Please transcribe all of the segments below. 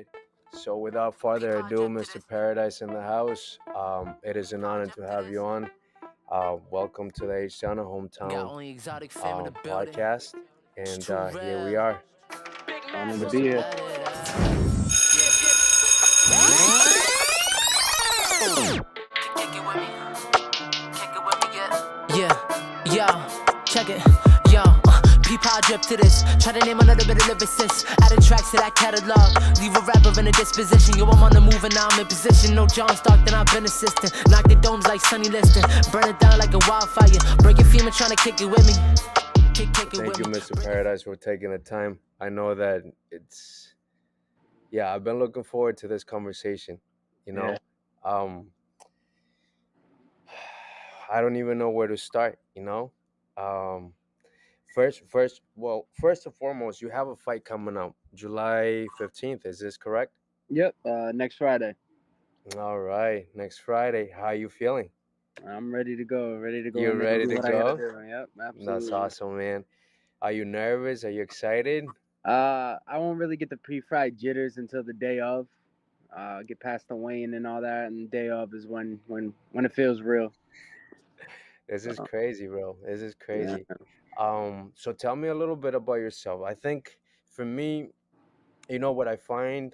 right. So without further ado, Mr. Paradise in the house, it is an honor to have you on. Welcome to the H Town Hometown podcast, and here we are. Honored to be Mr. here. Yeah, yo, check it, yo. P-Pod drip to this. Try to name another bit of lyricist. Added tracks to that catalog. Leave a rapper in a disposition. Yo, I'm on the move and now I'm in position. No John Stockton, I've been assistant. Knock the domes like Sonny Liston. Burn it down like a wildfire. Break your femur trying to kick it with me. Thank you, Mr. Paradise, for taking the time. I know that I've been looking forward to this conversation. You know, um, I don't even know where to start. Um, first and foremost, you have a fight coming up July 15th. Is this correct? Yep. Next Friday. All right, next Friday. How are you feeling? I'm ready to go. Ready to go You're in there and ready do to what I gotta go? do. Yep. That's Absolutely. awesome, man. Are you nervous? Are you excited? I won't really get the pre-fried jitters until the day of. Get past the weigh-in and all that, and the day of is when it feels real. This is Uh, crazy, bro. This is yeah. crazy. So tell me a little bit about yourself. I think for me, what I find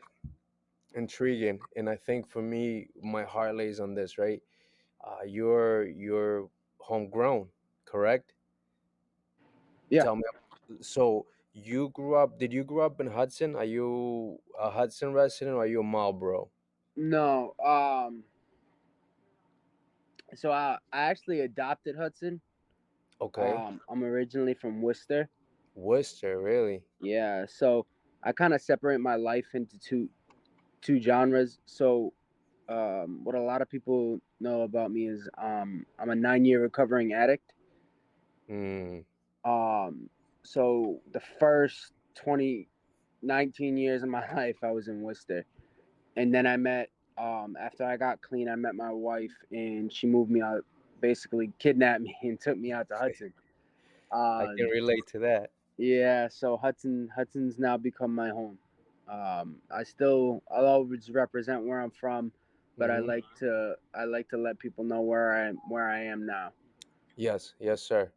intriguing, and I think for me, my heart lays on this, right? You're homegrown, correct? Yeah. Tell me. So did you grow up in Hudson? Are you a Hudson resident or are you a Marlboro? No. So I actually adopted Hudson. Okay. I'm originally from Worcester. Worcester, really? Yeah. So I kind of separate my life into two genres. So what a lot of people know about me is I'm a 9 year recovering addict. Mm, Um, so the first 19 years of my life, I was in Worcester, and then I met after I got clean, I met my wife, and she moved me out, basically kidnapped me and took me out to Hudson. I Uh, can relate to that. yeah, so Hudson's now become my home. I'll always represent where I'm from, but Hmm. I like to let people know where I am now. Yes, yes, sir.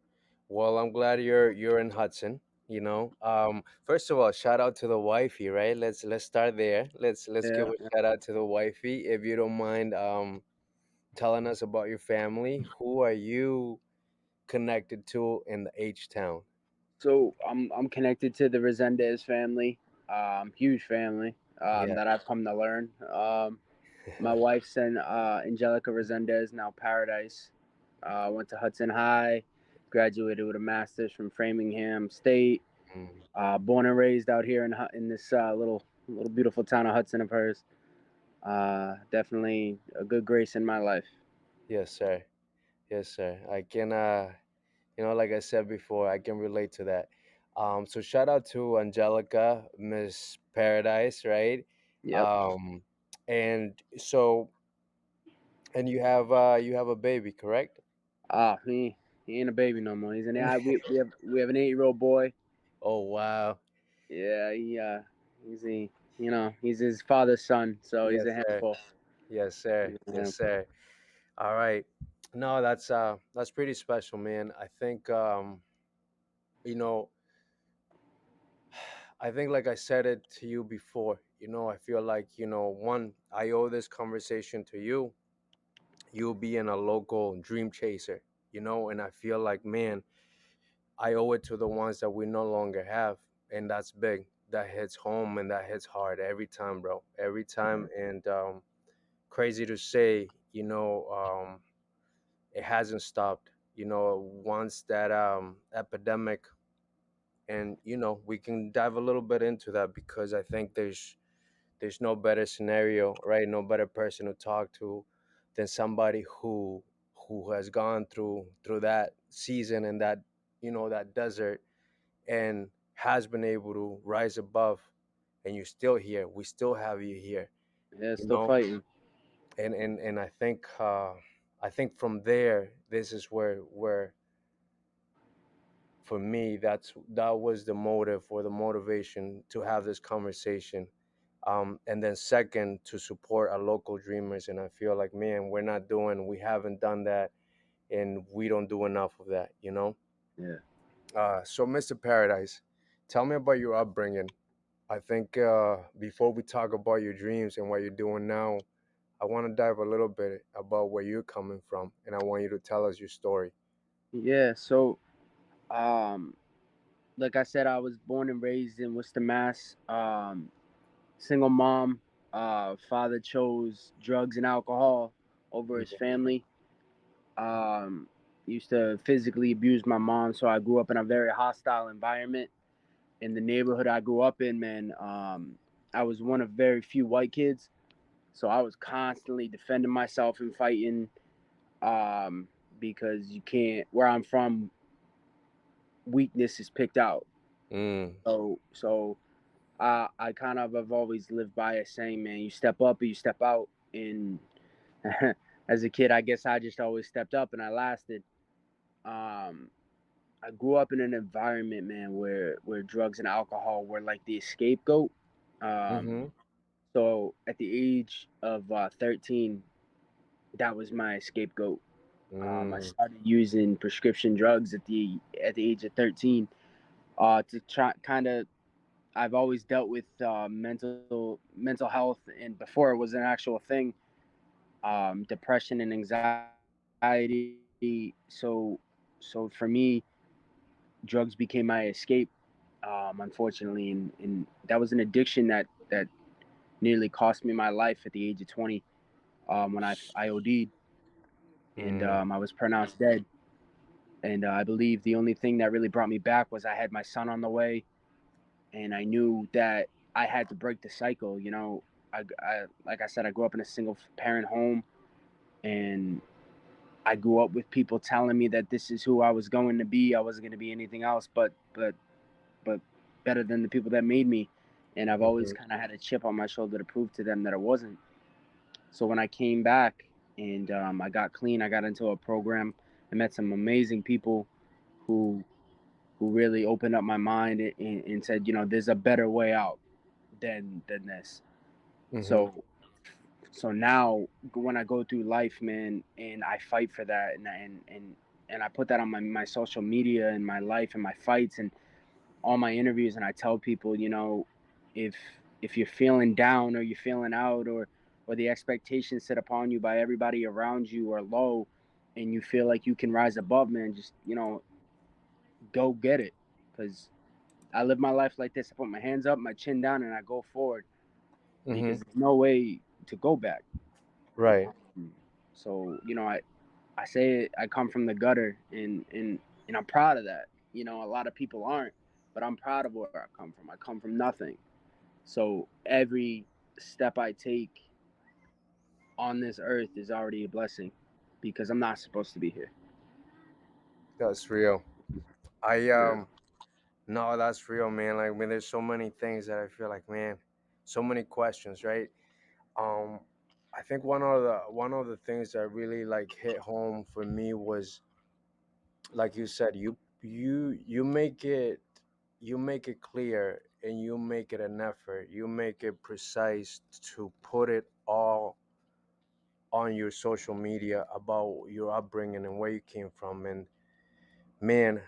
Well, I'm glad you're in Hudson. First of all, shout out to the wifey, right? Let's start there. Let's give Yeah. a shout out to the wifey, if you don't mind. Telling us about your family. Who are you connected to in the H town? So I'm connected to the Resendez family, huge family Yeah. that I've come to learn. My wife's in Angelica Resendez, now Paradise. Went to Hudson High, graduated with a master's from Framingham State. Mm, Born and raised out here in this little beautiful town of Hudson of hers. Definitely a good grace in my life. yes, sir. Yes, sir. I can, like I said before, I can relate to that. So shout out to Angelica, Miss Paradise, right? Yep. Um, and so, and you have a baby, correct? He ain't a baby no more. We have an 8 year old boy. Oh, wow. Yeah, he's he's his father's son, so he's Yes, a sir. handful. Yes, sir. He's a Yes, handful. sir. All right. No, that's pretty special, man. You know, I think like I said it to you before, I feel like, one, I owe this conversation to you, you being a local dream chaser, and I feel like, man, I owe it to the ones that we no longer have. And that's big. That hits home and that hits hard every time, bro. Every time. And crazy to say, it hasn't stopped. Once that epidemic, and we can dive a little bit into that because I think there's no better scenario, right? No better person to talk to than somebody who has gone through that season and that that desert and has been able to rise above. And you're still here. We still have you here, Yeah, you still know. fighting. And I think from there, this is where for me that was the motive or the motivation to have this conversation. And then second, to support our local dreamers. And I feel like, man, we haven't done that, and we don't do enough of that, you know. Yeah. So Mr. Paradise, tell me about your upbringing. I think before we talk about your dreams and what you're doing now, I want to dive a little bit about where you're coming from, and I want you to tell us your story. Yeah. So, um, like I said, I was born and raised in Worcester, Mass. Single mom. Father chose drugs and alcohol over his Hmm. family. Um, Used to physically abuse my mom, so I grew up in a very hostile environment. In the neighborhood I grew up in, man, I was one of very few white kids, so I was constantly defending myself and fighting. Because you can't. Where I'm from, weakness is picked out. Mm. So I kind of have always lived by a saying, man, you step up or you step out. And as a kid, I guess I just always stepped up and I lasted. Um, I grew up in an environment, man, where drugs and alcohol were like the scapegoat. Um, Mm-hmm. so at the age of 13, that was my scapegoat. I Mm. started using prescription drugs at the age of 13 to try kind of. I've always dealt with mental health, and before it was an actual thing, depression and anxiety. So for me, drugs became my escape. Unfortunately, and that was an addiction that nearly cost me my life at the age of 20. When I OD'd and Mm. I was pronounced dead. And I believe the only thing that really brought me back was I had my son on the way, and I knew that I had to break the cycle. I like I said, I grew up in a single parent home, and I grew up with people telling me that this is who I was going to be. I wasn't going to be anything else, but better than the people that made me. And I've always Mm-hmm. kind of had a chip on my shoulder to prove to them that I wasn't. So when I came back and I got clean, I got into a program. I met some amazing people who who really opened up my mind and said, there's a better way out than this. Mm-hmm. So now when I go through life, man, and I fight for that, and I put that on my social media and my life and my fights and all my interviews, and I tell people, if if you're feeling down or you're feeling out or the expectations set upon you by everybody around you are low, and you feel like you can rise above, man, just go get it, because I live my life like this. I put my hands up, my chin down, and I go forward Mm-hmm. because there's no way to go back. Right. So I say it, I come from the gutter, and I'm proud of that. A lot of people aren't, but I'm proud of where I come from. I come from nothing. So every step I take on this earth is already a blessing because I'm not supposed to be here. That's real. I Yeah. No, that's real, man. Like, man, there's so many things that I feel like, man, so many questions, right? Um, I think one of the things that really like hit home for me was, like you said, you make it clear, and you make it an effort. You make it precise to put it all on your social media about your upbringing and where you came from. And man,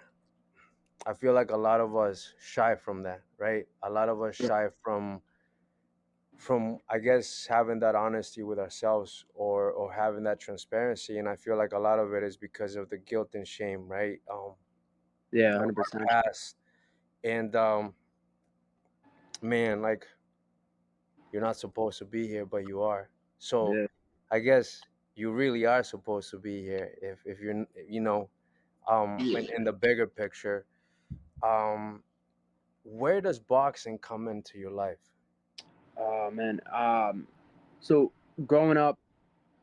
I feel like a lot of us shy from that, right? A lot of us shy from I guess having that honesty with ourselves, or having that transparency. And I feel like a lot of it is because of the guilt and shame, right? Yeah, Of our 100%. past. And man, like, you're not supposed to be here, but you are. So Yeah. I guess you really are supposed to be here, if you're, in the bigger picture. um where does boxing come into your life? Oh man. So growing up,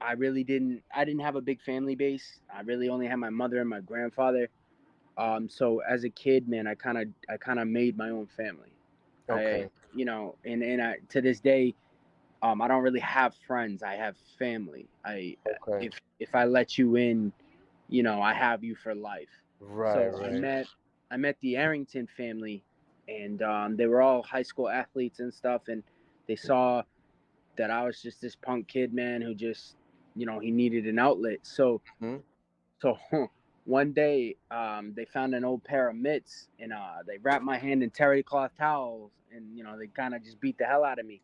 I didn't have a big family base. I really only had my mother and my grandfather. So as a kid, man, I kind of made my own family. I Okay. and I to this day, I don't really have friends. I have family. I Okay. if I let you in, I have you for life. Right, So right. I met the Arrington family, and they were all high school athletes and stuff, and They saw that I was just this punk kid, man, who just, he needed an outlet. Mhm. So one day, they found an old pair of mitts, and they wrapped my hand in terry cloth towels, and they kind of just beat the hell out of me,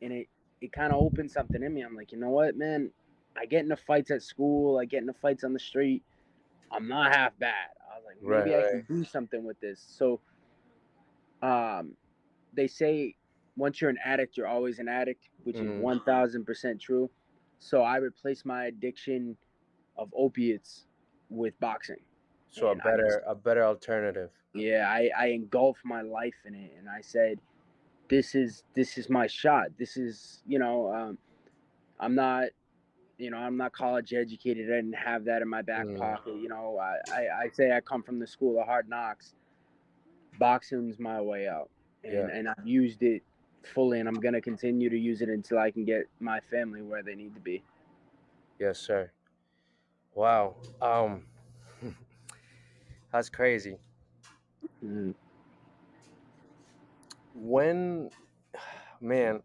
and it kind of opened something in me. I'm like, you know what, man? I get into fights at school. I get into fights on the street. I'm not half bad. I was like, Right, maybe I can right. do something with this. So, um, they say once you're an addict, you're always an addict, which is Mm. 1000% true. So I replaced my addiction of opiates with boxing, So and I just, a better alternative. yeah, I engulfed my life in it, and I said, this is my shot. This is, I'm not, I'm not college educated. I didn't have that in my back Mm. pocket. I say I come from the school of hard knocks. Boxing's my way out, and Yeah. I've used it fully, and I'm gonna continue to use it until I can get my family where they need to be. Yes, sir. Wow. That's crazy. Mm. When, man,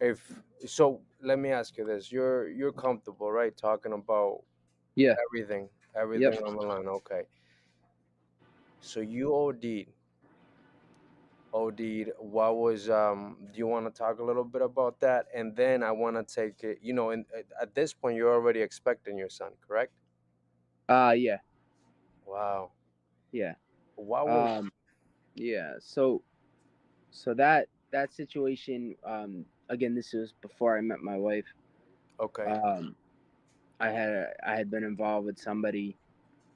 if so, let me ask you this: you're comfortable, right? Talking about Yeah. everything, Yep. everything on the line. Okay. So you OD'd. OD'd. What was Do you want to talk a little bit about that? And then I want to take it. At this point, you're already expecting your son, correct? Yeah. Wow. Yeah. What was Um. Yeah. So that situation. Again, this was before I met my wife. okay? Um. I had been involved with somebody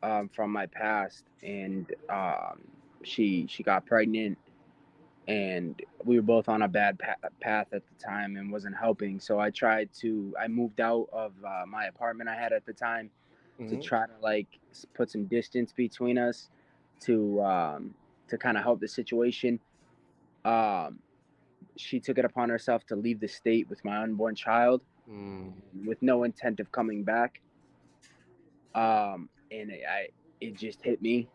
from my past, and she got pregnant, and we were both on a bad path at the time and wasn't helping. So I moved out of my apartment I had at the time to Hmm. try to like put some distance between us to kind of help the situation. Um, she took it upon herself to leave the state with my unborn child, Mm, with no intent of coming back. And it just hit me,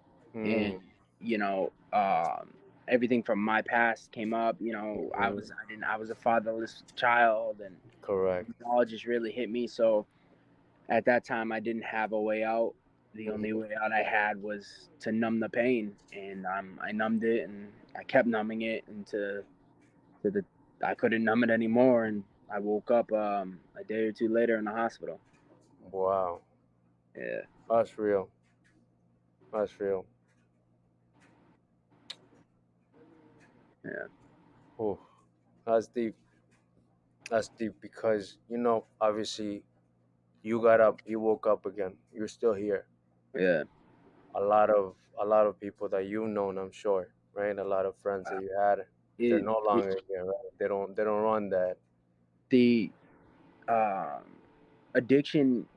and mm, you know, everything from my past came up. hmm. I was a fatherless child, and Correct. it all just really hit me. So at that time, I didn't have a way out. The only Hmm. way out I had was to numb the pain, and I numbed it, and I kept numbing it to the I couldn't numb it anymore, and I woke up a day or two later in the hospital. Wow. Yeah, That's real. That's real. yeah, Oh, that's deep. That's deep because obviously, you got up, you woke up again. You're still here. yeah. A lot of people that you've known, I'm sure, right? A lot of friends that you had, they're It, no it longer here, right? They don't run that. the um, addiction.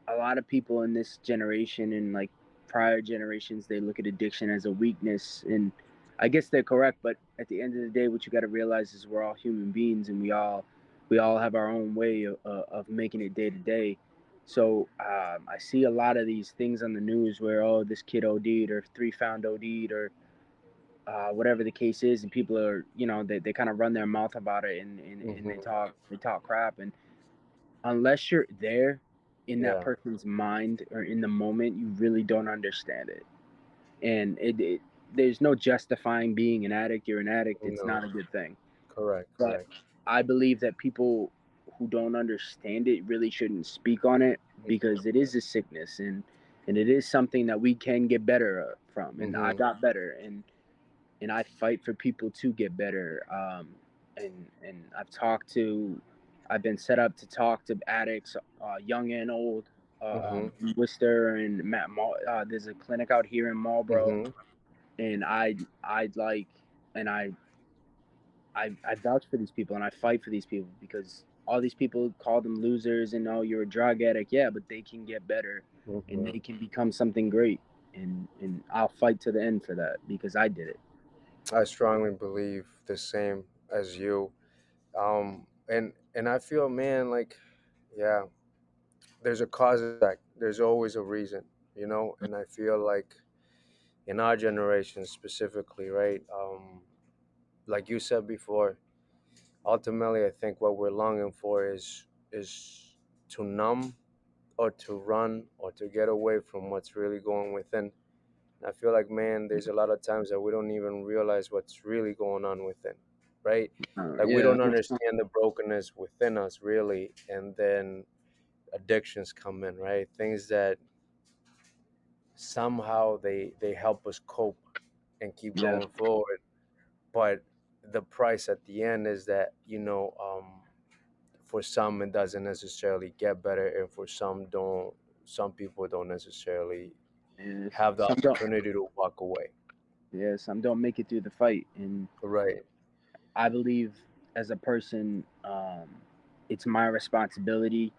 A lot of people in this generation and like prior generations, they look at addiction as a weakness, and I guess they're correct. But at the end of the day, what you got to realize is we're all human beings, and we all have our own way of making it day to day. So I see a lot of these things on the news where, oh, this kid OD'd, or three found OD'd, or whatever the case is, and people are, they kind of run their mouth about it, and Hmm. they talk crap, and unless you're there in that Yeah. person's mind or in the moment, you really don't understand it. And there's no justifying being an addict. You're an addict. It's No. not a good thing. Correct. But Correct. I believe that people who don't understand it really shouldn't speak on it, because it is a sickness, and it is something that we can get better from. And I Hmm. got better, and I fight for people to get better. And I've been set up to talk to addicts, young and old, Hmm. in Worcester and there's a clinic out here in Marlboro, Hmm. and I'd like, and I vouch for these people, and I fight for these people, because all these people call them losers and, oh, you're a drug addict, yeah, but they can get better, and Hmm. they can become something great, and I'll fight to the end for that, because I did it. I strongly believe the same as you. And I feel, man, like, yeah, there's a cause and effect. There's always a reason. And I feel like in our generation specifically, right? Like you said before, ultimately I think what we're longing for is to numb or to run or to get away from what's really going within. I feel like, man, there's a lot of times that we don't even realize what's really going on within, right? Like we Yeah. don't understand the brokenness within us really, and then addictions come in, right? Things that somehow they help us cope and keep Yeah. going forward, but the price at the end is that, for some it doesn't necessarily get better, and for some people don't necessarily Yeah. have the Some don't. opportunity to walk away. Yeah. Some don't make it through the fight, and Right. I believe as a person, it's my responsibility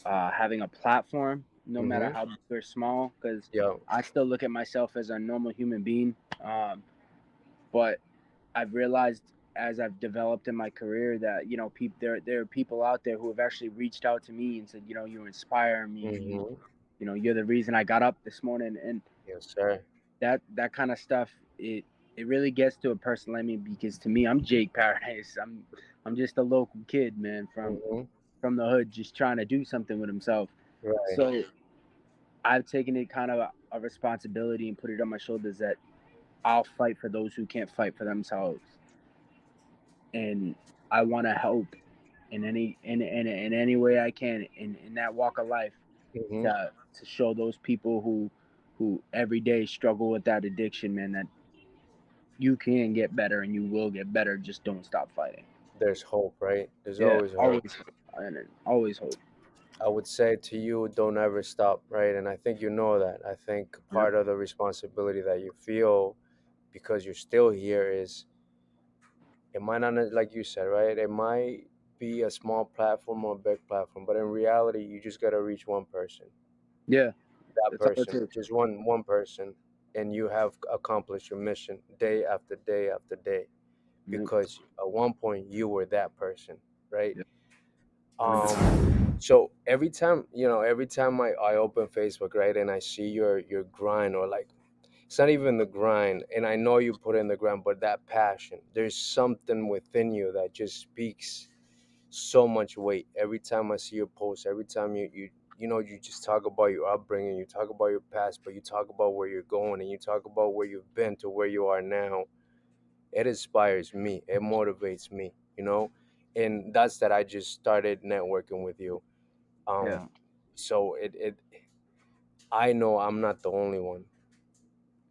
having a platform, no matter Mm-hmm. how big or small, because Yeah. I still look at myself as a normal human being. But I've realized as I've developed in my career that there are people out there who have actually reached out to me and said, you inspire me. Mm-hmm. You're the reason I got up this morning, and Yes, sir. that kind of stuff. It really gets to a person like me because to me, I'm Jake Paradise. I'm just a local kid, man, Mm-hmm. from the hood, just trying to do something with himself. Right. So I've taken it kind of a responsibility and put it on my shoulders that I'll fight for those who can't fight for themselves, and I want to help in any way I can in that walk of life Mm-hmm. to show those people who every day struggle with that addiction, man, that you can get better and you will get better. Just don't stop fighting. There's hope, right? There's Yeah, always hope. always, and always hope. I would say to you, don't ever stop, right? And I think you know that. I think Yep. part of the responsibility that you feel because you're still here is, it might not, like you said, right? It might be a small platform or a big platform, but in reality, you just got to reach one person. Yeah, That that's all it person, takes. just one person, and you have accomplished your mission day after day after day, Yep. because at one point you were that person, right? Yep. 100%. So every time I open Facebook, right, and I see your grind, or like, it's not even the grind, and I know you put in the grind, but that passion, there's something within you that just speaks so much weight. Every time I see your post, every time you just talk about your upbringing, you talk about your past, but you talk about where you're going, and you talk about where you've been to where you are now. It inspires me, it motivates me, and that's that I just started networking with you. Yeah, So I know I'm not the only one,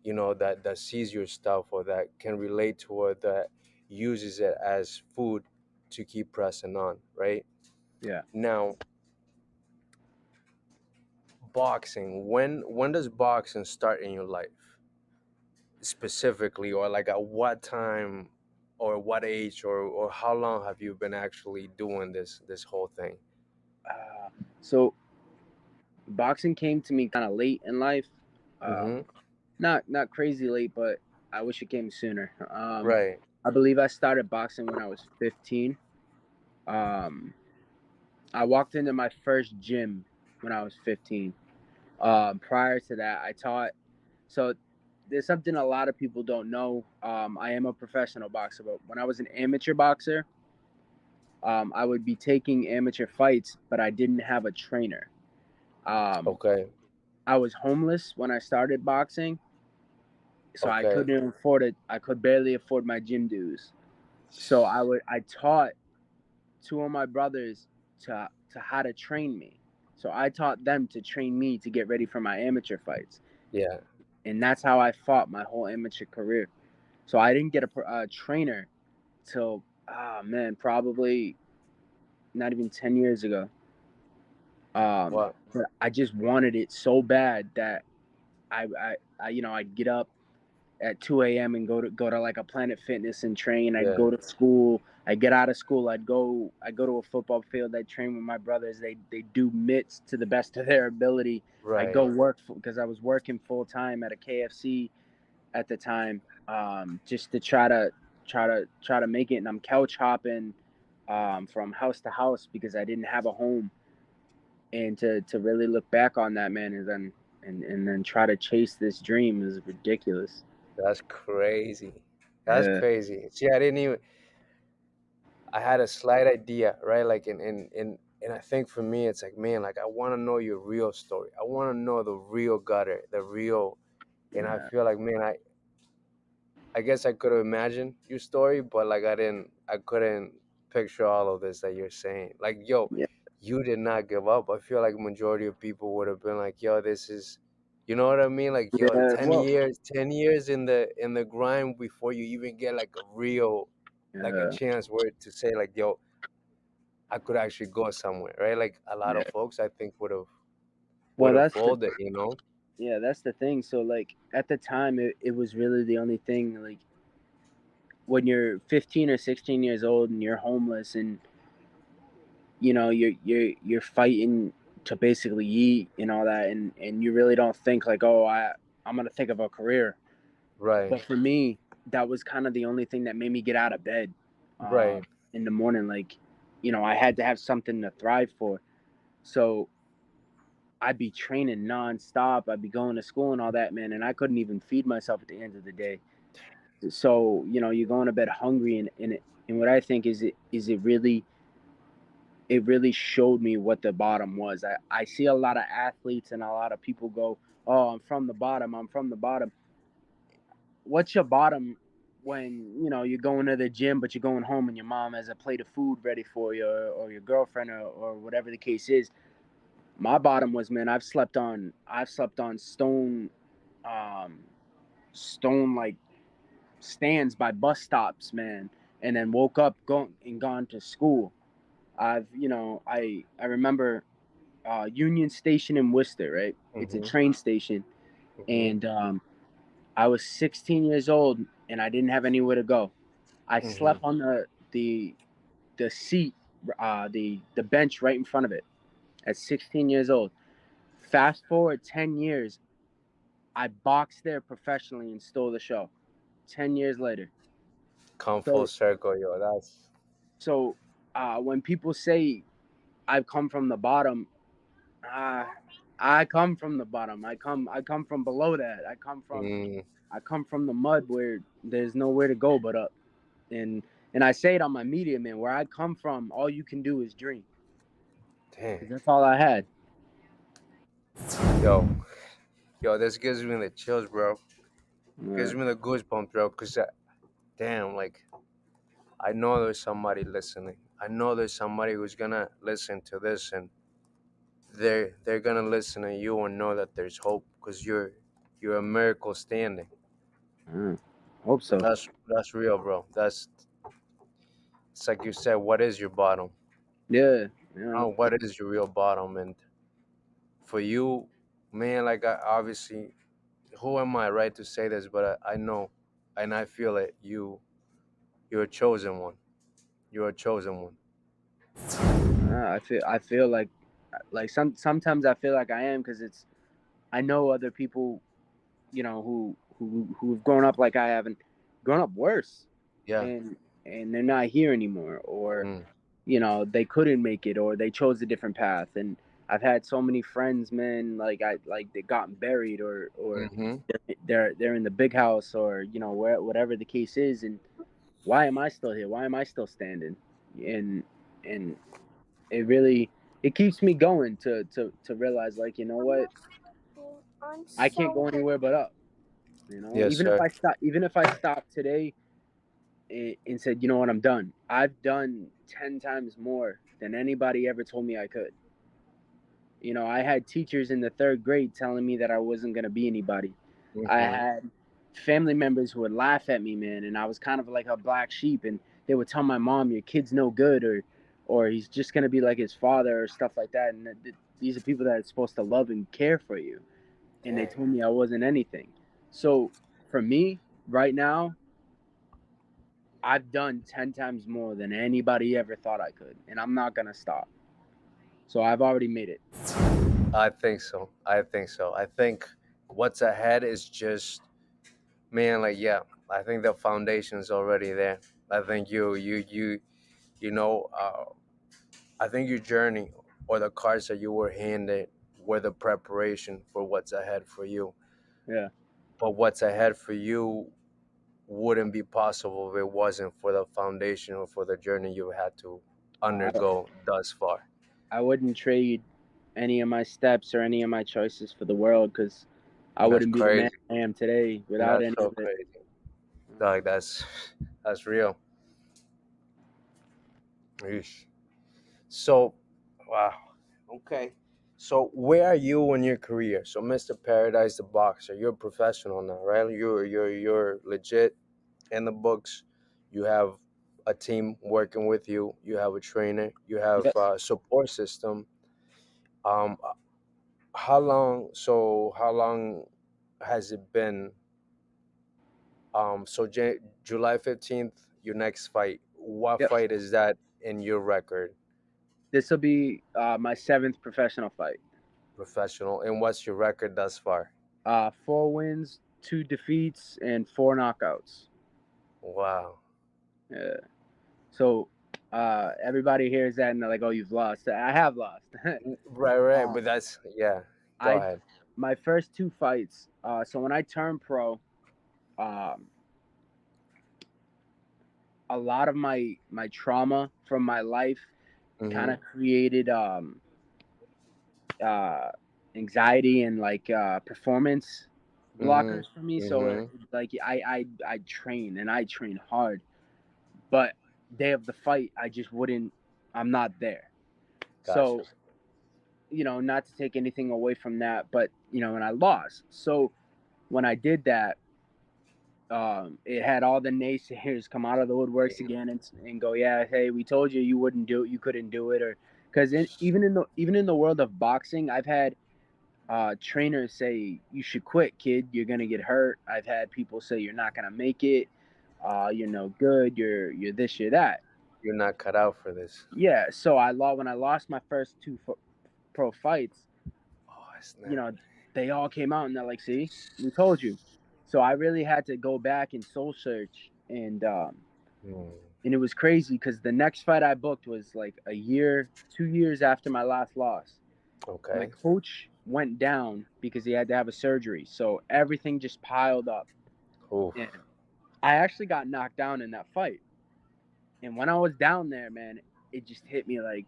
that sees your stuff, or that can relate to it, that uses it as food to keep pressing on, right? yeah. Now, boxing, when does boxing start in your life specifically, or like at what time, or what age, or how long have you been actually doing this whole thing? So boxing came to me kind of late in life. Mm-hmm. Not crazy late, but I wish it came sooner. Right. I believe I started boxing when I was 15. Um, I walked into my first gym when I was 15. Prior to that, I taught. So there's something a lot of people don't know. I am a professional boxer, but when I was an amateur boxer, I would be taking amateur fights, but I didn't have a trainer. Um, Okay. I was homeless when I started boxing, so I Okay. couldn't afford it. I could barely afford my gym dues. So I taught two of my brothers to how to train me. So I taught them to train me to get ready for my amateur fights, Yeah. and that's how I fought my whole amateur career. So I didn't get a trainer till man, probably not even 10 years ago. What? But I just wanted it so bad that I'd get up at 2 a.m. and go to like a Planet Fitness and train. I'd Yeah. go to school. I'd get out of school. I'd go to a football field. I'd train with my brothers. They do mitts to the best of their ability. I'd Right. go work because I was working full time at a KFC at the time, just to try to make it. And I'm couch hopping from house to house because I didn't have a home. And to really look back on that, man, and then try to chase this dream is ridiculous. That's crazy. That's Yeah. crazy. See, I had a slight idea, right? Like and I think for me it's like, man, like I want to know your real story. I want to know the real gutter, the real. And I Yeah, feel like, man, I guess I could have imagined your story, but like I couldn't picture all of this that you're saying. Like, yo, yeah, you did not give up. I feel like majority of people would have been like, yo, this is, you know what I mean? Like, yo, yeah. 10 Well, years, 10 years in the grind before you even get like a real, like a yeah, chance where to say like, yo, I could actually go somewhere, right? Like a lot yeah. of folks, I think would Well, have that's the folded, you know? yeah, that's the thing. So like at the time, it was really the only thing. Like when you're 15 or 16 years old and you're homeless and you're fighting to basically eat and all that, and you really don't think like, oh, I'm gonna think of a career. Right, But for me, that was kind of the only thing that made me get out of bed right, in the morning. Like, I had to have something to thrive for. So I'd be training nonstop. I'd be going to school and all that, man, and I couldn't even feed myself at the end of the day. So you're going to bed hungry, and what I think is it really showed me what the bottom was. I see a lot of athletes and a lot of people go, oh, I'm from the bottom. I'm from the bottom. What's your bottom when you're going to the gym but you're going home and your mom has a plate of food ready for you, or your girlfriend, or whatever the case is? My bottom was, man, I've slept on um stone like stands by bus stops, man, and then woke up gone to school. I remember Union Station in Worcester, right? It's a mm-hmm, train station, mm-hmm, and I was 16 years old and I didn't have anywhere to go. I mm-hmm. slept on the seat, the bench right in front of it at 16 years old. Fast forward 10 years, I boxed there professionally and stole the show. 10 years later. Come full So circle, yo. That's so when people say I've come from the bottom, uh, I come from the bottom. I come from below that. mm, I come from the mud where there's nowhere to go but up. And I say it on my media, man. Where I come from, all you can do is dream, dang, because that's all I had. yo, yo. This gives me the chills, bro. Uh, Gives me the goosebumps, bro. Cause damn, like I know there's somebody listening. I know there's somebody who's gonna listen to this, and they're gonna listen to you and know that there's hope. Cause you're a miracle standing. uh, Hope so. That's real, bro. That's it's like you said. What is your bottom? Yeah, Oh, what is your real bottom? And for you, man, like obviously, who am I, right, to say this? But I know, and I feel it. You're a chosen one. You're a chosen one. I feel like sometimes I feel like I am, because I know other people, who've grown up like I haven't, grown up worse, Yeah. and they're not here anymore, or Mm. they couldn't make it, or they chose a different path. And I've had so many friends, man, like they gotten buried, or Mm-hmm. they're in the big house, or whatever the case is. And why am I still here? Why am I still standing? And it really, it keeps me going to realize, like, what, I can't go anywhere but up. Yes, sir. Even if I stop today and said, you know what, I'm done. I've done 10 times more than anybody ever told me I could. I had teachers in the third grade telling me that I wasn't going to be anybody. I Mm-hmm. had family members who would laugh at me, man, and I was kind of like a black sheep, and they would tell my mom, your kid's no good, or he's just going to be like his father, or stuff like that. And these are people that are supposed to love and care for you, and they Dang. told me I wasn't anything. So for me right now, I've done 10 times more than anybody ever thought I could, and I'm not going to stop. So I've already made it. I think so. I think so. I think what's ahead is just, man, like, yeah, I think the foundation's already there. I think you know, I think your journey or the cards that you were handed were the preparation for what's ahead for you. Yeah. But what's ahead for you wouldn't be possible if it wasn't for the foundation or for the journey you had to I, undergo thus far. I wouldn't trade any of my steps or any of my choices for the world, because I That's wouldn't be the man crazy. I am today without That's any so of it. crazy. Like that's real. Yeesh. So, wow. Okay. So, where are you in your career? So, Mr. Paradise, the boxer, you're a professional now, right? You're legit in the books. You have a team working with you. You have a trainer. You have Yes. a support system. Um, how long? So, how long has it been? So July 15th, your next fight. What Yep. fight is that in your record? This will be my seventh professional fight. Professional. And what's your record thus far? 4 wins, 2 defeats, and 4 knockouts. Wow. Yeah. So everybody hears that and they're like, "Oh, you've lost." I have lost. Right, right. um, But that's, yeah. Go I ahead. My first 2 fights. So when I turned pro, um, a lot of my trauma from my life kind Mm-hmm. of created uh, anxiety and like performance Mm-hmm. blockers for me. So Mm-hmm. like I train and I train hard, but day of the fight I just wouldn't. I'm not there. Gotcha. So not to take anything away from that, but and I lost. So when I did that, it had all the naysayers come out of the woodworks again and go, yeah, hey, we told you you wouldn't do it, you couldn't do it, or because even in the world of boxing, I've had trainers say you should quit, kid, you're gonna get hurt. I've had people say you're not gonna make it, you're no good, you're this, you're that. You're not cut out for this. Yeah, so when I lost my first two pro fights, Oh, you snap. know, they all came out and they're like, see, we told you. So I really had to go back and soul search, Mm. and it was crazy because the next fight I booked was like a year, 2 years after my last loss. My Okay. coach went down because he had to have a surgery, so everything just piled up, Oof. and I actually got knocked down in that fight. And when I was down there, man, it just hit me like,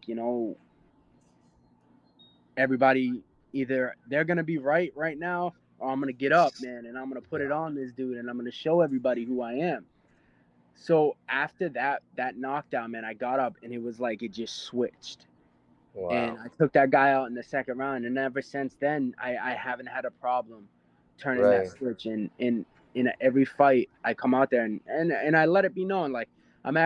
everybody, either they're gonna be right now, or I'm gonna get up, man, and I'm gonna put it Yeah. on this dude, and I'm gonna show everybody who I am. So after that knockdown, man, I got up and it was like it just switched. And Wow. I took that guy out in the second round, and ever since then, I haven't had a problem turning that Right. switch. And in every fight, I come out there and I let it be known, like I'm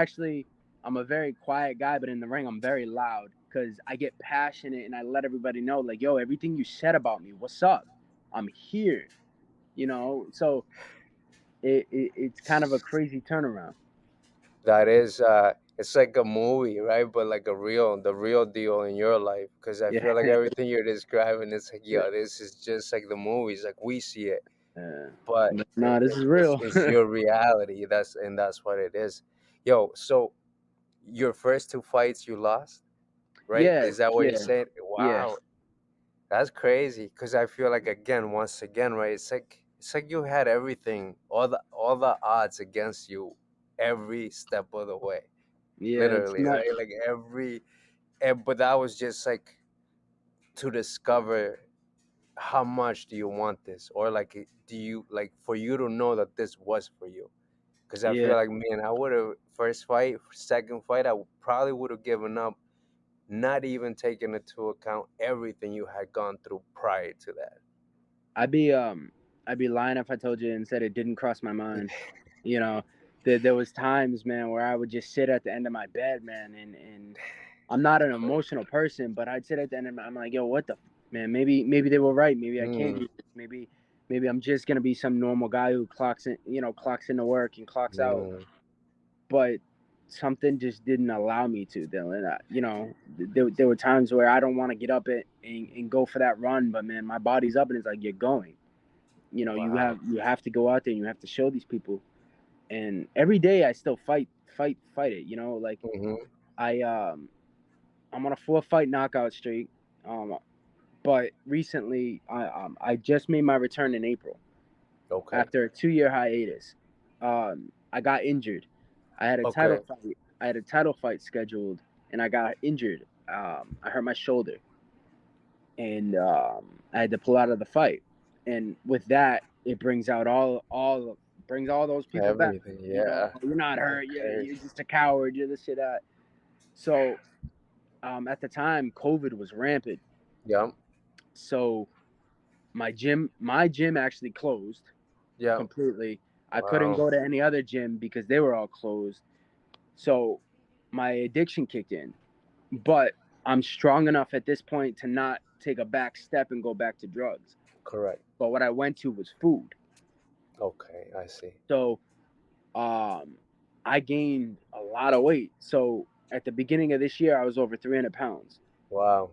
a very quiet guy, but in the ring, I'm very loud because I get passionate and I let everybody know, like, yo, everything you said about me, what's up? I'm here, So it's kind of a crazy turnaround. That is, it's like a movie, right? But like the real deal in your life. Because I Yeah, feel like everything you're describing, it's like, yo, this is just like the movies, like we see it. But no, this is real. it's your reality. That's what it is. Yo, so your first two fights you lost, right? Yeah, Is that what you yeah, said? yeah, Wow, that's crazy. Because I feel like, again, once again, right? It's like you had everything, all the odds against you, every step of the way, yeah. It's literally, not. right? Like but that was just like to discover how much do you want this, or like do you like for you to know that this was for you. Because I feel Yeah, like, man, I would have first fight, second fight, probably would have given up, not even taking into account everything you had gone through prior to that. I'd be um I'd be lying if I told you and said it didn't cross my mind. You know, there was times, man, where I would just sit at the end of my bed, man, and I'm not an emotional person, but I'd sit at the end of I'm like, yo, what the man? Maybe they were right. Maybe I can't Mm, do this. Maybe I'm just gonna be some normal guy who clocks into work and clocks out. mm, But something just didn't allow me to, Dylan. There were times where I don't want to get up and go for that run, but man, my body's up and it's like, you're going. wow. You have to go out there and you have to show these people. And every day I still fight it. Like Hmm. I I'm on a 4 fight knockout streak. But recently I just made my return in April Okay. after a 2-year hiatus. I got injured. I had a title Okay. fight. I had a title fight scheduled, and I got injured. I hurt my shoulder, and I had to pull out of the fight. And with that, it brings out all brings all those people back. Everything. You know, Yeah. "Oh, you're not hurt. Okay. You're just a coward. You're this, you're that." So at the time, COVID was rampant. Yep. So my gym actually closed Yep. completely. I couldn't Wow. go to any other gym because they were all closed. So my addiction kicked in. But I'm strong enough at this point to not take a back step and go back to drugs. Correct. But what I went to was food. Okay. I see. So I gained a lot of weight. So at the beginning of this year, I was over 300 pounds. Wow.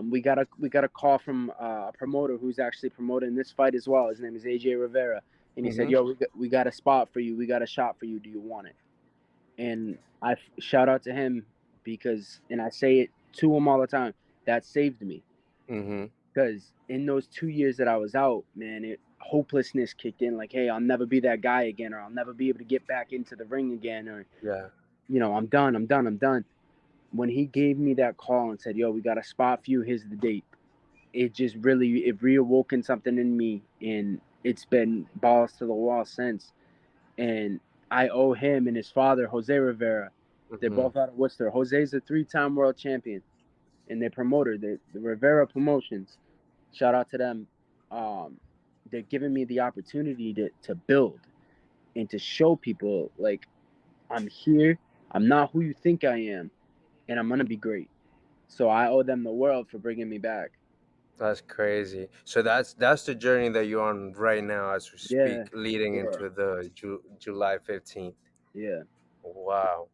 We got a call from a promoter who's actually promoting this fight as well. His name is AJ Rivera, and he said, Mm-hmm. "Yo, we got a spot for you. We got a shot for you. Do you want it?" And I shout out to him because, and I say it to him all the time. That saved me Mm-hmm. because in those 2 years that I was out, man, hopelessness kicked in. Like, hey, I'll never be that guy again, or I'll never be able to get back into the ring again, or Yeah. I'm done. I'm done. I'm done. When he gave me that call and said, "Yo, we got a spot for you. Here's the date," it just really it reawoken something in me, and it's been balls to the wall since. And I owe him and his father, Jose Rivera. They're Mm-hmm. both out of Worcester. Jose's a 3-time world champion, and their promoter, the Rivera Promotions. Shout out to them. They're giving me the opportunity to build and to show people like I'm here. I'm not who you think I am, and I'm gonna be great. So I owe them the world for bringing me back. That's crazy. So that's the journey that you're on right now as we Yeah, speak, leading yeah, into the July 15th. yeah. Wow.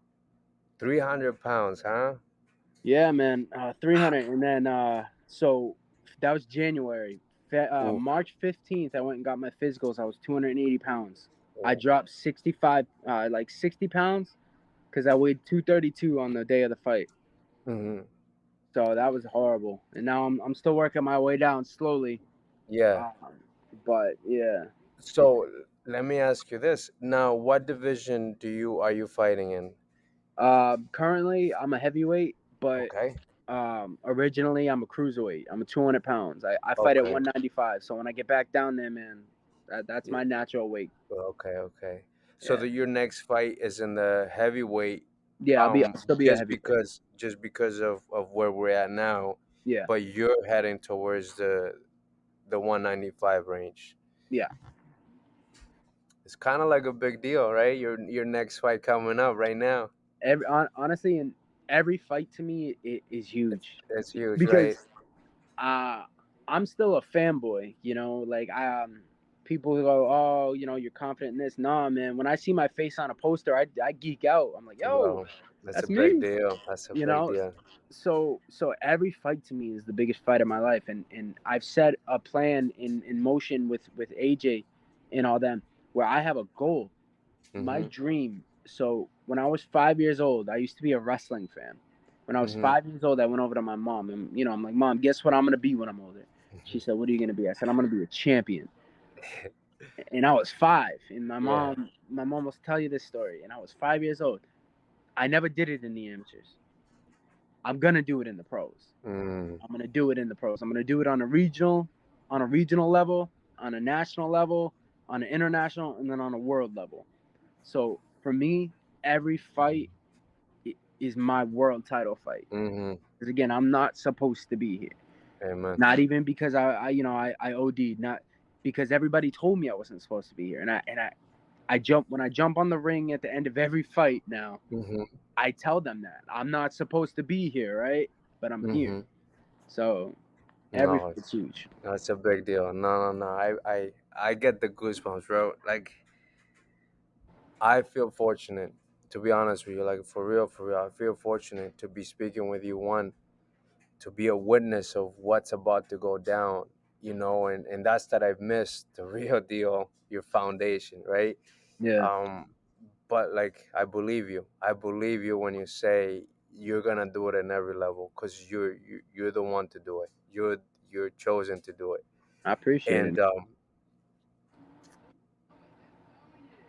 300 pounds, huh? Yeah, man. 300, and then so that was January. Ooh. March 15th, I went and got my physicals. I was 280 pounds. I Ooh. dropped 65, like 60 pounds, because I weighed 232 on the day of the fight. Mm-hmm. So that was horrible. And now I'm still working my way down slowly. Yeah. Um, but yeah, it's So let me ask you this. Now, what division are you fighting in? currently I'm a heavyweight, but Okay. originally I'm a cruiserweight. I'm a 200 pounds. I fight at Okay. 195. So when I get back down there, man, that's Yeah. my natural weight. Okay. Okay. So Yeah, your next fight is in the heavyweight. yeah. I'll still be a heavyweight. Just because of where we're at now, Yeah, but you're heading towards the 195 range. yeah. It's kind of like a big deal, right? Your next fight coming up right now. Honestly, in every fight to me is It's huge it's huge, right? because uh, I'm still a fanboy. Like people go, "Oh, you're confident in this." Nah, man. When I see my face on a poster, I geek out. I'm like, "Yo, Bro, that's a that's big me." deal. That's a You big know. deal. So every fight to me is the biggest fight of my life, and I've set a plan in motion with AJ and all them where I have a goal, my Mhm. dream. So when I was 5 years old, I used to be a wrestling fan. When I was Mhm. 5 years old, I went over to my mom, and I'm like, "Mom, guess what I'm gonna be when I'm older?" She Mhm. said, "What are you gonna be?" I said, "I'm gonna be a champion." And I was 5, and my Yeah. mom my mom will tell you this story, and I was 5 years old. I never did it in the amateurs. I'm gonna do it in the pros. Mm. I'm gonna do it in the pros. I'm gonna do it on a regional level, on a national level, on an international, and then on a world level. So for me, every fight is my world title fight. Mhm. Because again, I'm not supposed to be here. Amen. Not even because I OD'd. Not because everybody told me I wasn't supposed to be here. And I jump when I jump on the ring at the end of every fight. Now Mhm. I tell them that I'm not supposed to be here, right? But I'm here. Mhm. So every No, fight's huge. that's a big deal. No, no, no. I get the goosebumps, bro. Like I feel fortunate, to be honest with you. Like for real. I feel fortunate to be speaking with you. One, to be a witness of what's about to go down, and that's that I've missed the real deal, your foundation, right? Yeah, Um, but like I believe you when you say you're gonna do it in every level because you're the one to do it. You're chosen to do it, I appreciate it. and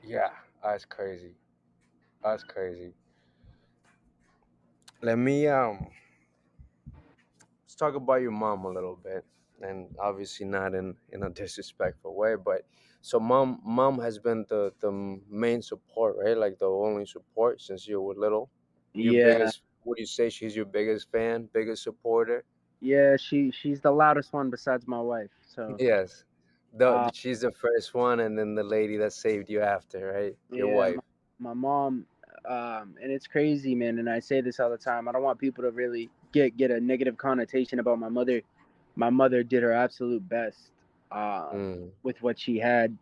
yeah. That's crazy. That's crazy. Let me let's talk about your mom a little bit, and obviously not in a disrespectful way, but so mom has been the main support, right? Like the only support since you were little. Your Yeah, biggest, would you say she's your biggest fan, biggest supporter? yeah. She's the loudest one besides my wife. So, Yes. The uh, she's the first one, and then the lady that saved you after, right? Your yeah, wife. my mom. And it's crazy, man. And I say this all the time. I don't want people to really get a negative connotation about my mother. My mother did her absolute best Mm, with what she had.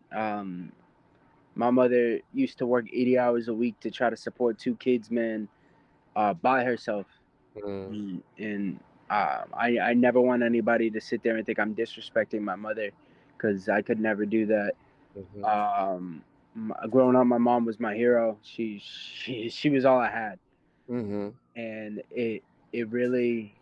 My mother used to work 80 hours a week to try to support two kids, man, by herself. mm, And I never want anybody to sit there and think I'm disrespecting my mother, because I could never do that. mm-hmm, Growing up, my mom was my hero. She was all I had, mm-hmm, and it really,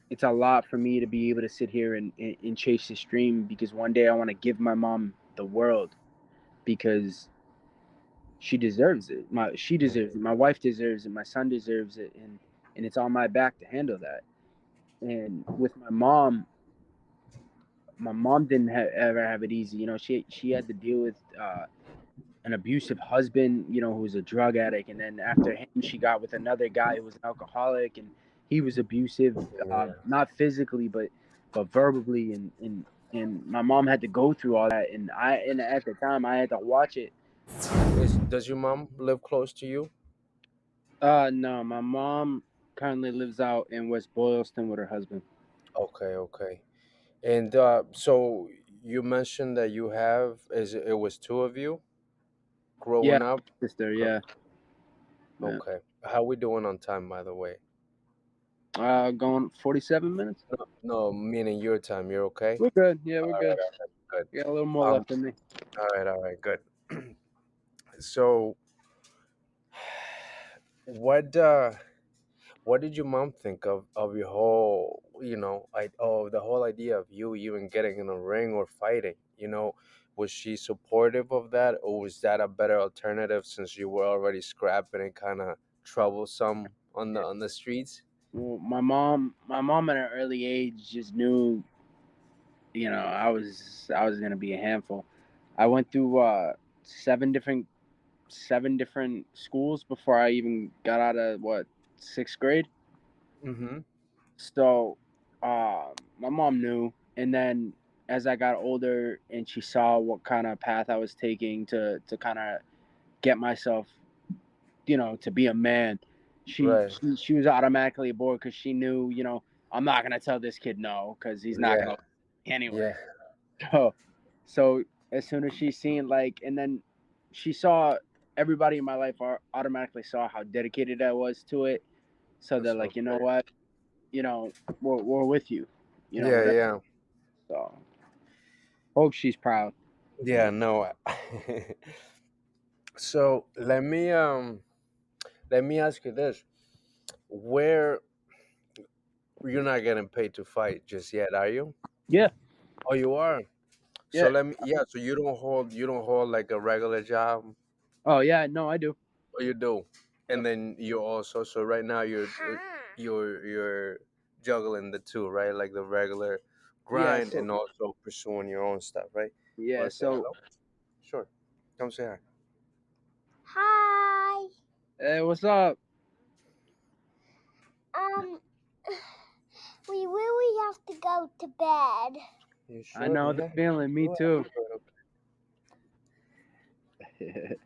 it's a lot for me to be able to sit here and chase this dream, because one day I want to give my mom the world, because she deserves it. She deserves it. My wife deserves it. My son deserves it, and it's on my back to handle that. And with my mom didn't ever have it easy. She had to deal with an abusive husband, who was a drug addict, and then after him, she got with another guy who was an alcoholic, and he was abusive, yeah. not physically, but verbally, and my mom had to go through all that, and at the time, I had to watch it. Does your mom live close to you? No, my mom currently lives out in West Boylston with her husband. Okay, okay. And so you mentioned that you have, it was two of you Yeah, growing up? sister. Cor- Yeah, yeah. Okay. How we doing on time, by the way? Going 47 minutes. No, no, meaning your time. You're okay? We're good. Yeah, we're All good. right, all right, good. We got a little more left in me. All right, good. So, what what did your mom think of your whole, the whole idea of you even getting in a ring or fighting? Was she supportive of that, or was that a better alternative since you were already scrapping and kind of troublesome on the streets? Well, my mom at an early age just knew, I was gonna be a handful. I went through seven different seven different schools before I even got out of what, sixth grade. Mm-hmm. So, my mom knew, and then as I got older and she saw what kind of path I was taking to kind of get myself, to be a man, she Right. she, she was automatically aboard, because she knew, I'm not gonna tell this kid no, because he's not Yeah. gonna Yeah. anywhere. So, so as soon as she seen, like, and then she saw, everybody in my life automatically saw how dedicated I was to it. So they're That's like, you know okay. what, you know, we're with you, Yeah. whatever. Yeah. So hope she's proud. Yeah. No. So let me ask you this: Where you're not getting paid to fight just yet, are you? Yeah, Oh, you are. So yeah. let me. Yeah. So you don't hold like a regular job, Oh yeah, no, I do. or you do, and Yep. then you also. So right now you're juggling the two, right? Like the regular Yeah. grind and also pursuing your own stuff, right? You Yeah. want to say So, hello? Sure. Come say hi. Hi. hey, what's up? Um, we really have to go to bed. You I should, know the yeah. feeling. Me Go ahead. too. Go ahead.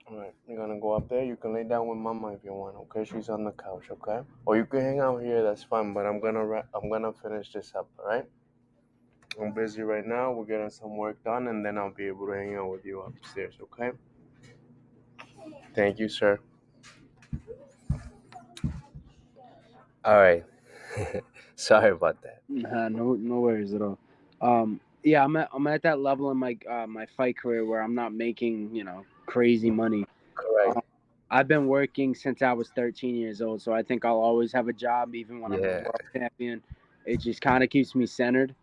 All right, you're gonna go up there. You can lay down with Mama if you want. Okay, she's on the couch. Okay, or you can hang out here. That's fine. But I'm gonna finish this up. All right. I'm busy right now. We're getting some work done, and then I'll be able to hang out with you upstairs. Okay. Thank you, sir. All right. Sorry about that. Nah, no worries at all. Yeah, I'm at that level in my fight career where I'm not making, crazy money. Correct. Um, I've been working since I was 13 years old, so I think I'll always have a job even when I'm a Yeah. world champion. It just kind of keeps me centered.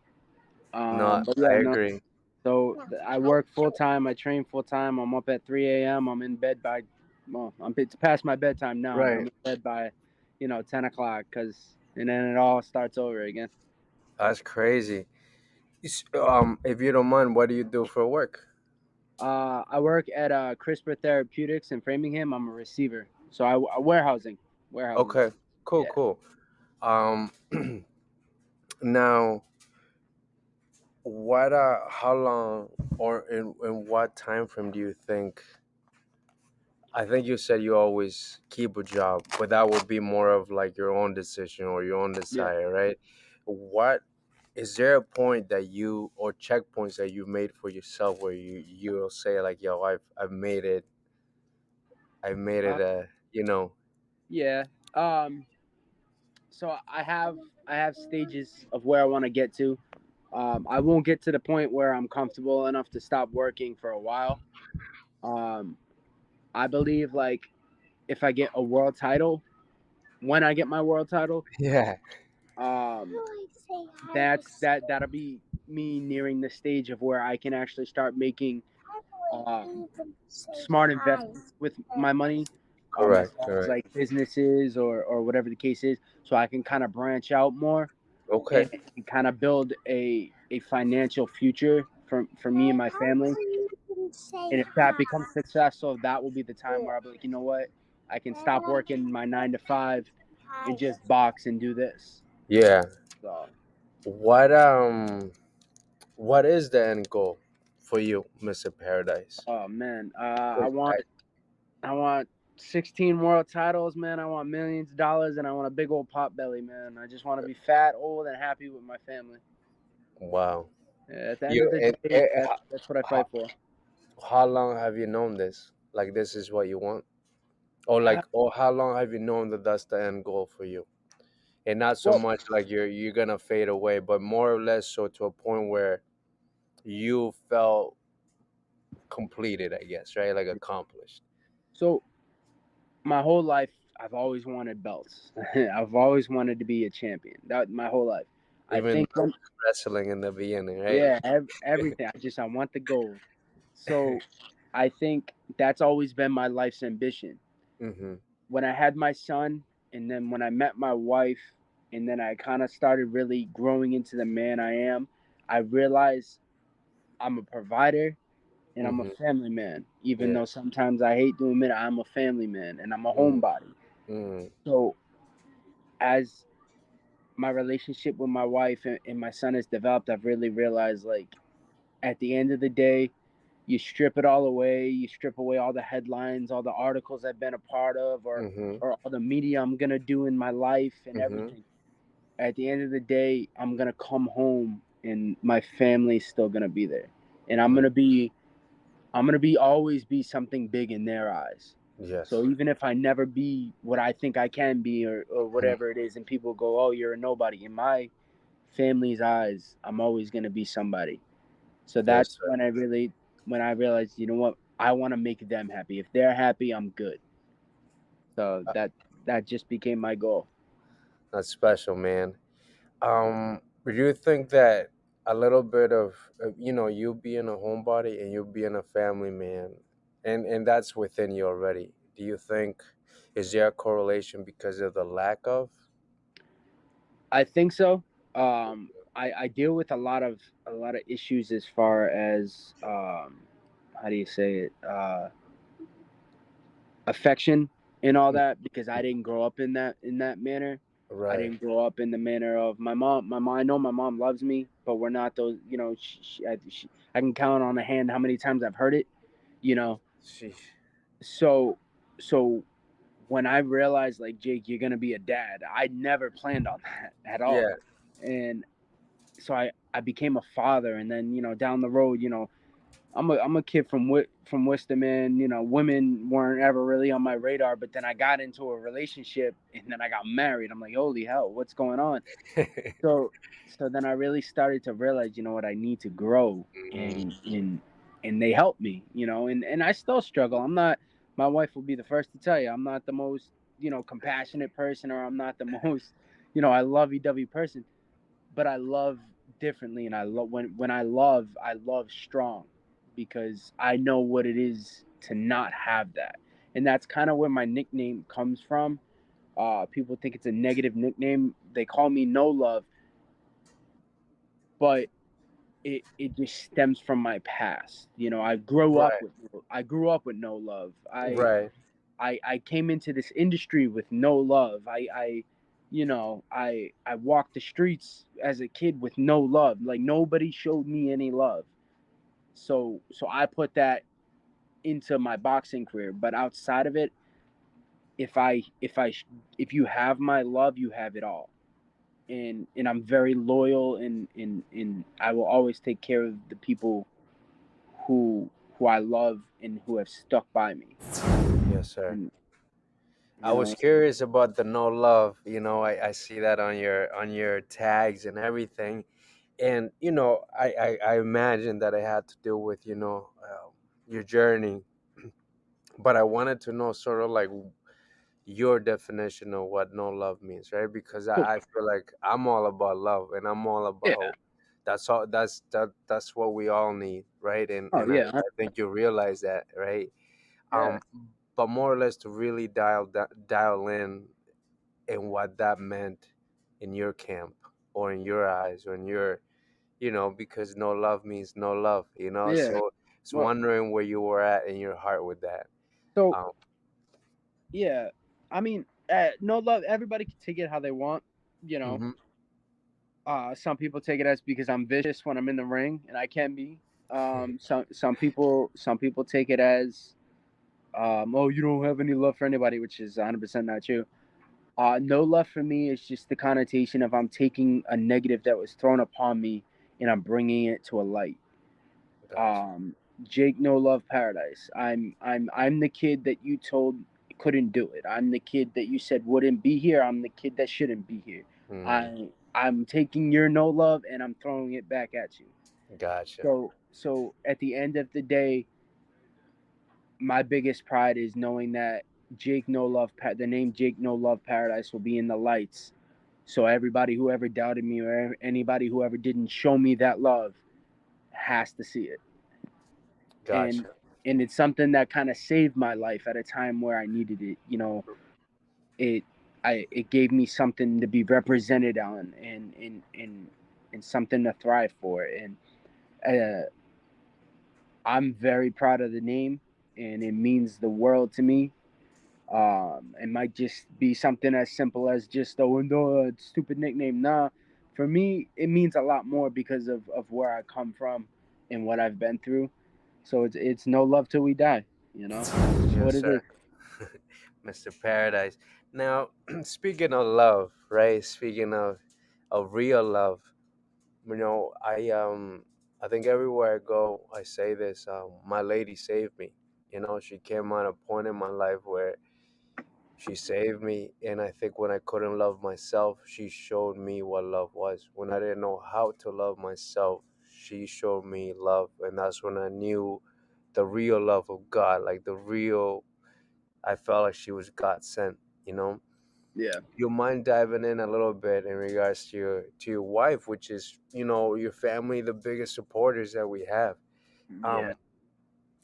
No, But I yeah, no. agree. So I work full time. I train full time. I'm up at 3 a.m. I'm in bed by, well, it's past my bedtime now, but I'm Right. in bed by, 10 o'clock, and then it all starts over again. That's crazy. If you don't mind, what do you do for work? I work at CRISPR Therapeutics in Framingham. I'm a receiver. So I warehousing. Okay. Cool, Yeah. cool. Um, now, how long or in what time frame do you think? I think you said you always keep a job, but that would be more of like your own decision or your own Yeah. desire, right? What is there a point that you or checkpoints that you made for yourself where you'll say like, yo, I've made it, I've made Uh, it, yeah. Um. So I have stages of where I want to get to. I won't get to the point where I'm comfortable enough to stop working for a while. Um. I believe, like, if I get a world title, when I get my world title, yeah, um, Really say hi to that'll be me nearing the stage of where I can actually start making Steve. um, Even say smart hi. investments with my money, as correct, far as correct. like businesses or whatever the case is, so I can kind of branch out more and Okay. kind of build a financial future for me and my family. Hopefully you can say And if that hi. becomes successful, that will be the time where I'll be like, you know what, I can I stop want working my 9 to 5 hi. and just box and do this. Yeah. So, What what is the end goal for you, Mr. Paradise? oh man, 'Cause I want 16 world titles, man. I want millions of dollars, and I want a big old pot belly, man. I just want to be fat, old, and happy with my family. wow. Yeah, at the end of You the and day, that's what I how, fight for. how long have you known this? Like this is what you want? Or Uh, like, or how long have you known that that's the end goal for you? And not so well, much like you're gonna fade away, but more or less so to a point where you felt completed, I guess, right? Like accomplished. so my whole life, I've always wanted belts. I've always wanted to be a champion. That my whole life. I Even think when, wrestling in the beginning, right? yeah, everything. I want the gold. So I think that's always been my life's ambition. Mm-hmm. When I had my son, and then when I met my wife, and then I kind of started really growing into the man I am, I realized I'm a provider and I'm a Mm-hmm. family man. Even Yeah. though sometimes I hate to admit it, I'm a family man and I'm a Mm-hmm. homebody. Mm-hmm. So as my relationship with my wife and my son has developed, I've really realized, like, at the end of the day, you strip it all away. You strip away all the headlines, all the articles I've been a part of, Mm-hmm. or all the media I'm gonna do in my life and Mm-hmm. everything. At the end of the day, I'm gonna come home and my family's still gonna be there, and I'm gonna be always be something big in their eyes. So Yes. even if I never be what I think I can be, or Mhm. whatever it is, and people go, "Oh, you're a nobody," in my family's eyes, I'm always gonna be somebody. So Yes, that's sir. when I realized, you know what, I want to make them happy. If they're happy, I'm good. So that just became my goal. That's special, man. Do you think that a little bit of you being a homebody and you being a family man, and that's within you already? Do you think is there a correlation because of the lack of? I think so. I deal with a lot of issues as far as how do you say it, affection and all Mm, that, because I didn't grow up in that manner. I right. didn't grow up in the manner of my mom. My mom, I know my mom loves me, but we're not those. I can count on the hand how many times I've heard it. You know, Sheesh. so so when I realized, like, Jake, you're gonna be a dad, I never planned on that at all, Yeah. and so I became a father, and then down the road, I'm a kid from Worcester, man. Women weren't ever really on my radar, but then I got into a relationship, and then I got married. I'm like, holy hell, what's going on? So so then I really started to realize, what, I need to grow, Mhm. and they help me, and I still struggle. I'm not. My wife will be the first to tell you, I'm not the most compassionate person, or I'm not the most I lovey dovey person, but I love differently, and I love when I love strong because I know what it is to not have that, and that's kind of where my nickname comes from. People think it's a negative nickname. They call me No Love, but it just stems from my past. You know, Right. I grew up with no love. Right. I came into this industry with no love. I walked the streets as a kid with no love. Like nobody showed me any love. So I put that into my boxing career. But outside of it, if you have my love, you have it all. And I'm very loyal, and I will always take care of the people who I love and who have stuck by me. Yes, sir. And I you was know, curious about the no love. I see that on your tags and everything, and I imagine that it had to do with your journey, but I wanted to know sort of like your definition of what no love means, right? Because cool. I feel like I'm all about love, and I'm all Yeah. about that's what we all need, right? and Oh and I, yeah. I think you realize that, right? Yeah. um but more or less to really dial in what that meant in your camp, or in your eyes, or in your, because no love means no love, Yeah. so it's Well, wondering where you were at in your heart with that. so um yeah. I mean, no love. Everybody can take it how they want. You know. mhm. Some people take it as because I'm vicious when I'm in the ring, and I can be. Some people take it as, oh, you don't have any love for anybody, which is 100% not true. No love for me is just the connotation of I'm taking a negative that was thrown upon me and I'm bringing it to a light. Gotcha. Um, Jake No Love Paradise. I'm the kid that you told couldn't do it. I'm the kid that you said wouldn't be here. I'm the kid that shouldn't be here. Mm, I'm taking your no love and I'm throwing it back at you. gotcha. So at the end of the day, my biggest pride is knowing that the name Jake No Love Paradise will be in the lights. So everybody who ever doubted me or anybody who ever didn't show me that love has to see it. And Gotcha. and it's something that kind of saved my life at a time where I needed it. It it gave me something to be represented on, and something to thrive for. And uh, I'm very proud of the name, and it means the world to me. It might just be something as simple as just no, stupid nickname. Nah, for me, it means a lot more because of where I come from and what I've been through. So it's no love till we die. It's just what Yes, it sir. is. Mr. Paradise. Now, speaking of love, right? Speaking of real love, I think everywhere I go, I say this. My lady saved me. She came at a point in my life where she saved me, and I think when I couldn't love myself, she showed me what love was. When I didn't know how to love myself, she showed me love, and that's when I knew the real love of God, like the real. I felt like she was God sent. You know. Yeah, You mind diving in a little bit in regards to your wife, which is your family, the biggest supporters that we have. yeah,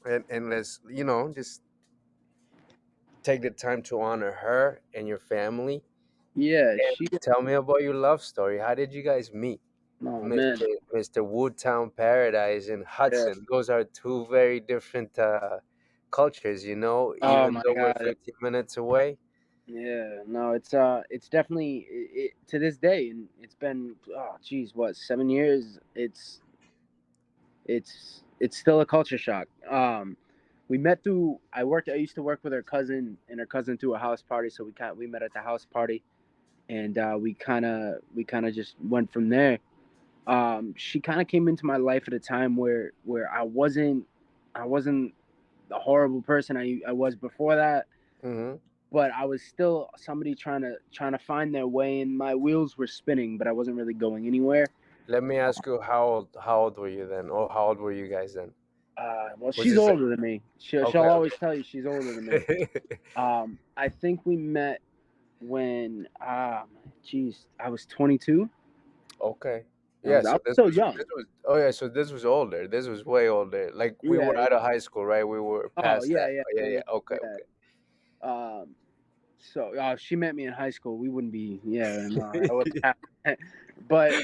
Um, and let's just take the time to honor her and your family. yeah. She. Tell me about your love story. How did you guys meet? Oh man. Mr. Woodtown Paradise and Yeah. Hudson. Those are two very different cultures, Oh even my though we're God. 15 minutes away. Yeah. No, it's definitely to this day, and it's been geez, what 7 years? It's still a culture shock. We met through. I used to work with her cousin and her cousin through a house party. So we met at the house party, and we kind of just went from there. She kind of came into my life at a time where I wasn't the horrible person I was before that, Hmm. but I was still somebody trying to find their way, and my wheels were spinning, but I wasn't really going anywhere. Let me ask you, how old were you then, or how old were you guys then? Well, Was she's this older than me. She'll okay? always tell you she's older than me. Okay. I think we met when, geez, I was 22. Okay. Yeah, I so was still young. this was oh yeah, so this was older. This was way older. Like we Yeah. were out of high school, right? We were Oh past yeah, that. yeah, Oh, yeah, yeah, yeah. Okay, yeah. okay. Um, so if she met me in high school, we wouldn't be. Yeah, no, that wouldn't happen. But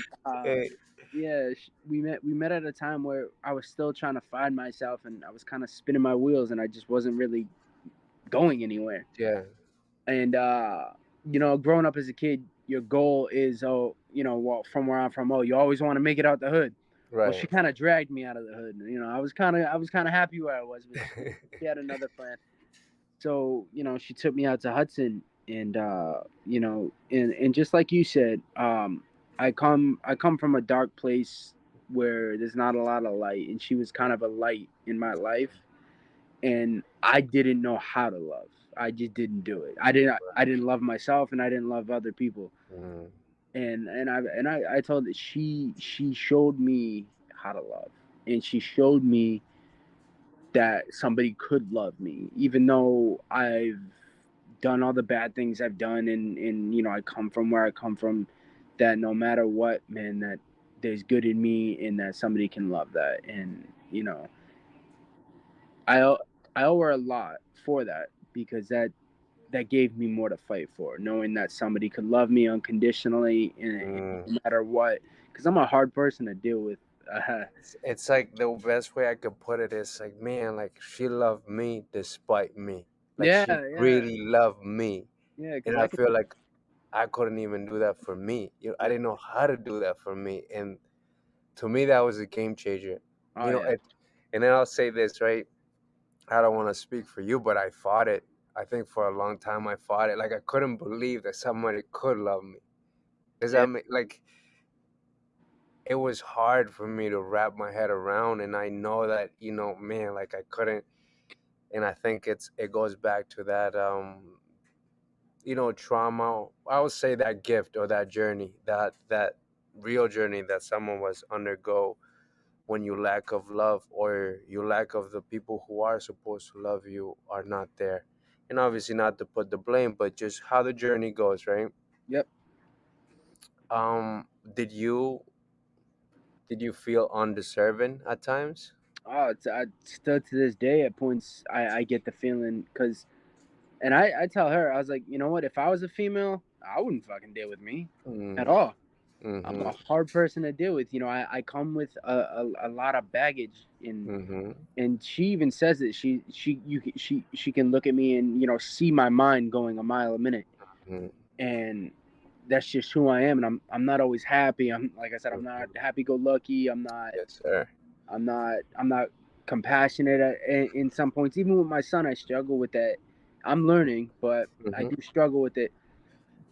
Hey, yeah, we met at a time where I was still trying to find myself, and I was kind of spinning my wheels, and I just wasn't really going anywhere. yeah, And growing up as a kid, your goal is well, from where I'm from, you always want to make it out the hood. Well, she right. kind of dragged me out of the hood. I was kind of happy where I was, but she had another plan. So she took me out to Hudson, and and just like you said, I come from a dark place where there's not a lot of light, and she was kind of a light in my life, and I didn't know how to love. I just didn't do it. I didn't love myself, and I didn't love other people. Mm, And I told her she showed me how to love, and she showed me that somebody could love me, even though I've done all the bad things I've done, and I come from where I come from. That no matter what, man, that there's good in me, and that somebody can love that, and I I owe her a lot for that, because that gave me more to fight for, knowing that somebody could love me unconditionally, and mm. no matter what, because I'm a hard person to deal with. It's like the best way I could put it is like, man, like she loved me despite me. Like Yeah, she yeah, really loved me. yeah, because And I I can. feel like I couldn't even do that for me. I didn't know how to do that for me. And to me, that was a game changer. Oh yeah, And then I'll say this, right? I don't want to speak for you, but I fought it. I think for a long time I fought it. Like I couldn't believe that somebody could love me. Does yeah, that make like it was hard for me to wrap my head around, and I know that, man, like I couldn't. And I think it goes back to that trauma. I would say that gift or that journey, that real journey that someone was undergo when you lack of love or you lack of the people who are supposed to love you are not there. And obviously not to put the blame, but just how the journey goes, right? yep. Um, did you feel undeserving at times? Oh, I still to this day at points I get the feeling, because, and I tell her, I was like, you know what? If I was a female, I wouldn't fucking deal with me at Mm, all. I'm mm-hmm. a hard person to deal with. I come with a lot of baggage, Mm-hmm. and she even says it. She can look at me and see my mind going a mile a minute, Mm-hmm. and that's just who I am. And I'm not always happy. I'm, like I said, I'm not happy go lucky. Yes, sir. I'm not compassionate in some points. Even with my son, I struggle with that. I'm learning, but I Mm-hmm. do struggle with it.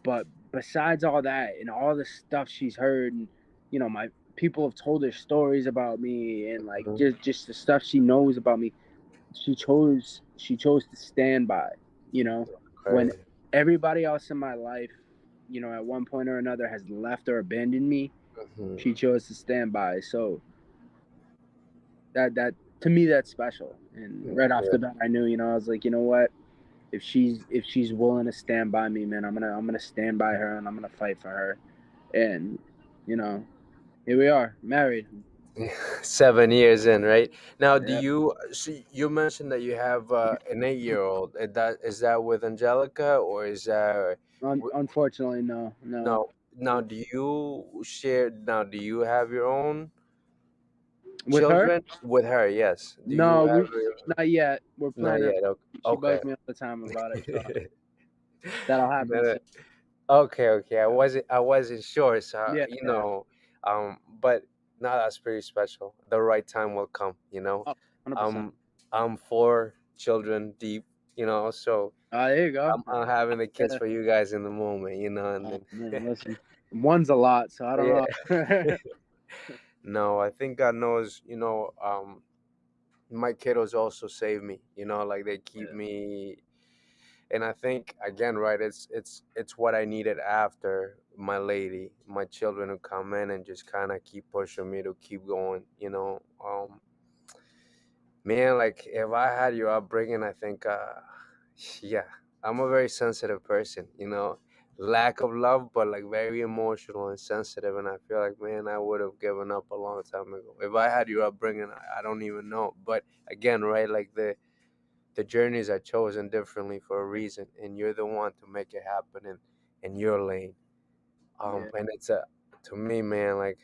But besides all that and all the stuff she's heard, and my people have told her stories about me, and like Mm-hmm. just the stuff she knows about me, she chose to stand by. When Crazy. everybody else in my life, at one point or another has left or abandoned me, she Mm-hmm. chose to stand by. So that to me, that's special. And right off Yeah. the bat, I knew, I was like, you know what? If she's willing to stand by me, man, I'm gonna stand by her, and I'm gonna fight for her. And you know, here we are, married. 7 years in, right? Now, do Yeah. you see? You mentioned that you have an 8-year-old. Is that with Angelica or is that? Unfortunately, no, no. No. Now, do you share? Now, do you have your own With her, children with her? Yes. Do you no, have? not yet. We're Not planning. yet. She Okay. bugs me all the time about it, so that'll happen No, soon. okay, okay. I wasn't sure, so Yeah, yeah. but no, that's pretty special. The right time will come, Oh, 100%. Um, I'm 4 children deep, so There you go. I'm having the kids Yeah. for you guys in the moment, and Oh, then man, listen, one's a lot, so I don't yeah. know. No, I think God knows, my kiddos also save me, like they keep Yeah. me. And I think again, right, it's what I needed after my lady, my children who come in and just kind of keep pushing me to keep going, man, like if I had your upbringing, I think yeah, I'm a very sensitive person, lack of love, but like very emotional and sensitive. And I feel like, man, I would have given up a long time ago if I had your upbringing. I don't even know. But again, right, like the journeys are chosen differently for a reason, and you're the one to make it happen in your lane. Yeah, And it's a to me, man, like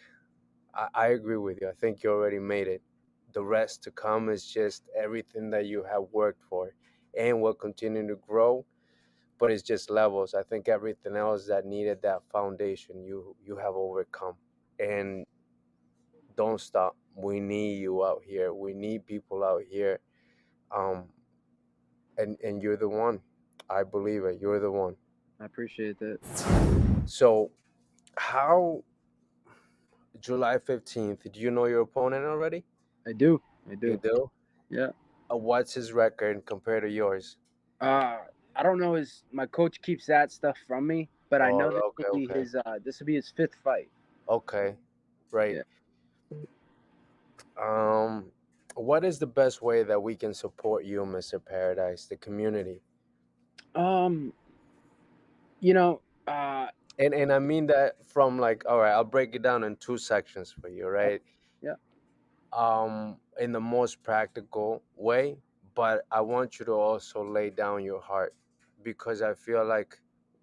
I agree with you. I think you already made it. The rest to come is just everything that you have worked for and will continue to grow, but it's just levels. I think everything else that needed that foundation, you have overcome. And don't stop. We need you out here. We need people out here. Um, and you're the one. I believe it. You're the one. I appreciate that. So, how July 15th? Do you know your opponent already? I do. I You do. do. Yeah. What's his record compared to yours? Uh, I don't know his. My coach keeps that stuff from me, but I Oh, know this will okay, be okay, his. This will be his fifth fight. okay, right. Yeah. Um, what is the best way that we can support you, Mr. Paradise, the community? Um. You know. Uh. And I mean that from like, all right, I'll break it down in two sections for you, Yeah. right? Yeah. In the most practical way, but I want you to also lay down your heart because I feel like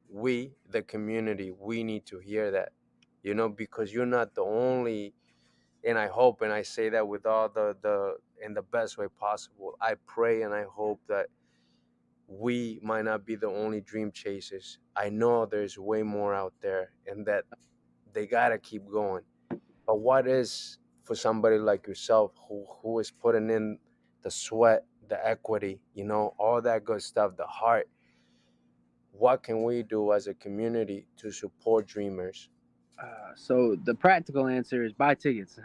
we, the community, we need to hear that, because you're not the only. And I hope, and I say that with all the in the best way possible. I pray and I hope that we might not be the only dream chasers. I know there's way more out there, and that they gotta keep going. But what is for somebody like yourself who is putting in the sweat, the equity, all that good stuff, the heart? What can we do as a community to support dreamers? So the practical answer is buy tickets.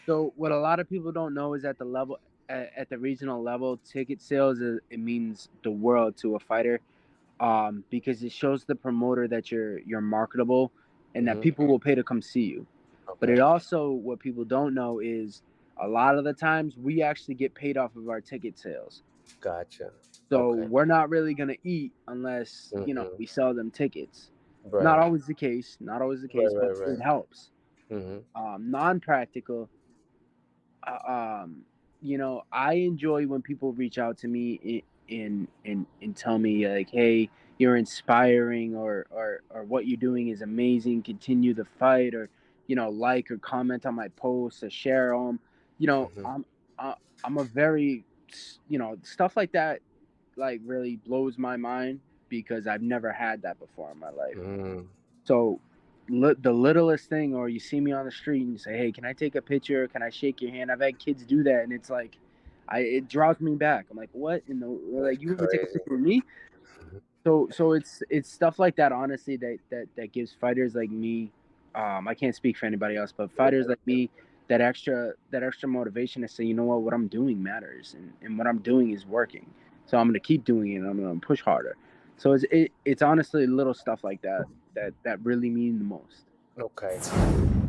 So what a lot of people don't know is at the level, at the regional level, ticket sales it means the world to a fighter, because it shows the promoter that you're marketable, and that Hmm. people will pay to come see you. But Okay, it also, what people don't know is, a lot of the times we actually get paid off of our ticket sales. gotcha. So Okay. we're not really gonna eat unless Hmm. we sell them tickets. Not Right, always the case. Not always the right, case, but right, it right. helps. Hmm. Non-practical. uh, um, I enjoy when people reach out to me and tell me, like, hey, you're inspiring, or what you're doing is amazing. Continue the fight, or like or comment on my posts, or share them. You know, Hmm. I'm uh, I'm a very, stuff like that, like, really blows my mind, because I've never had that before in my life. Mm, So the littlest thing, or you see me on the street and you say, "Hey, can I take a picture? Can I shake your hand?" I've had kids do that, and it's like, it draws me back. I'm like, "What in the, that's like, you want me to take a crazy. picture with me?" So it's stuff like that, honestly, that gives fighters like me, I can't speak for anybody else, but fighters like me, that extra motivation to say, you know what I'm doing matters, and what I'm doing is working. So I'm gonna keep doing it, and I'm gonna push harder. So it's honestly little stuff like that really mean the most. Okay.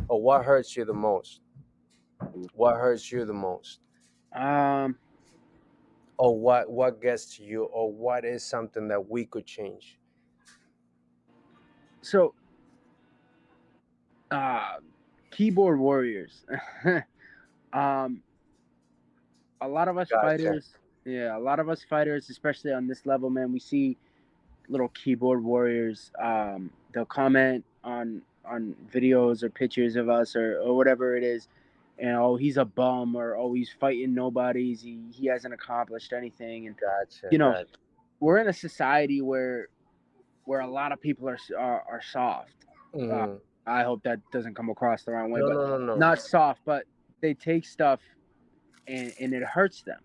Oh, what hurts you the most? What hurts you the most? Um, Or what gets to you? Or what is something that we could change? so uh, keyboard warriors. um, a lot of us Gotcha. fighters, yeah, a lot of us fighters, especially on this level, man, we see little keyboard warriors. They'll comment on videos or pictures of us, or whatever it is, and, oh, he's a bum, or, oh, he's fighting nobodies. He hasn't accomplished anything, and Gotcha. you know Gotcha. we're in a society where a lot of people are soft. Uh, Mm. I hope that doesn't come across the wrong way, No, but no, no, no. not soft, but they take stuff, and it hurts them.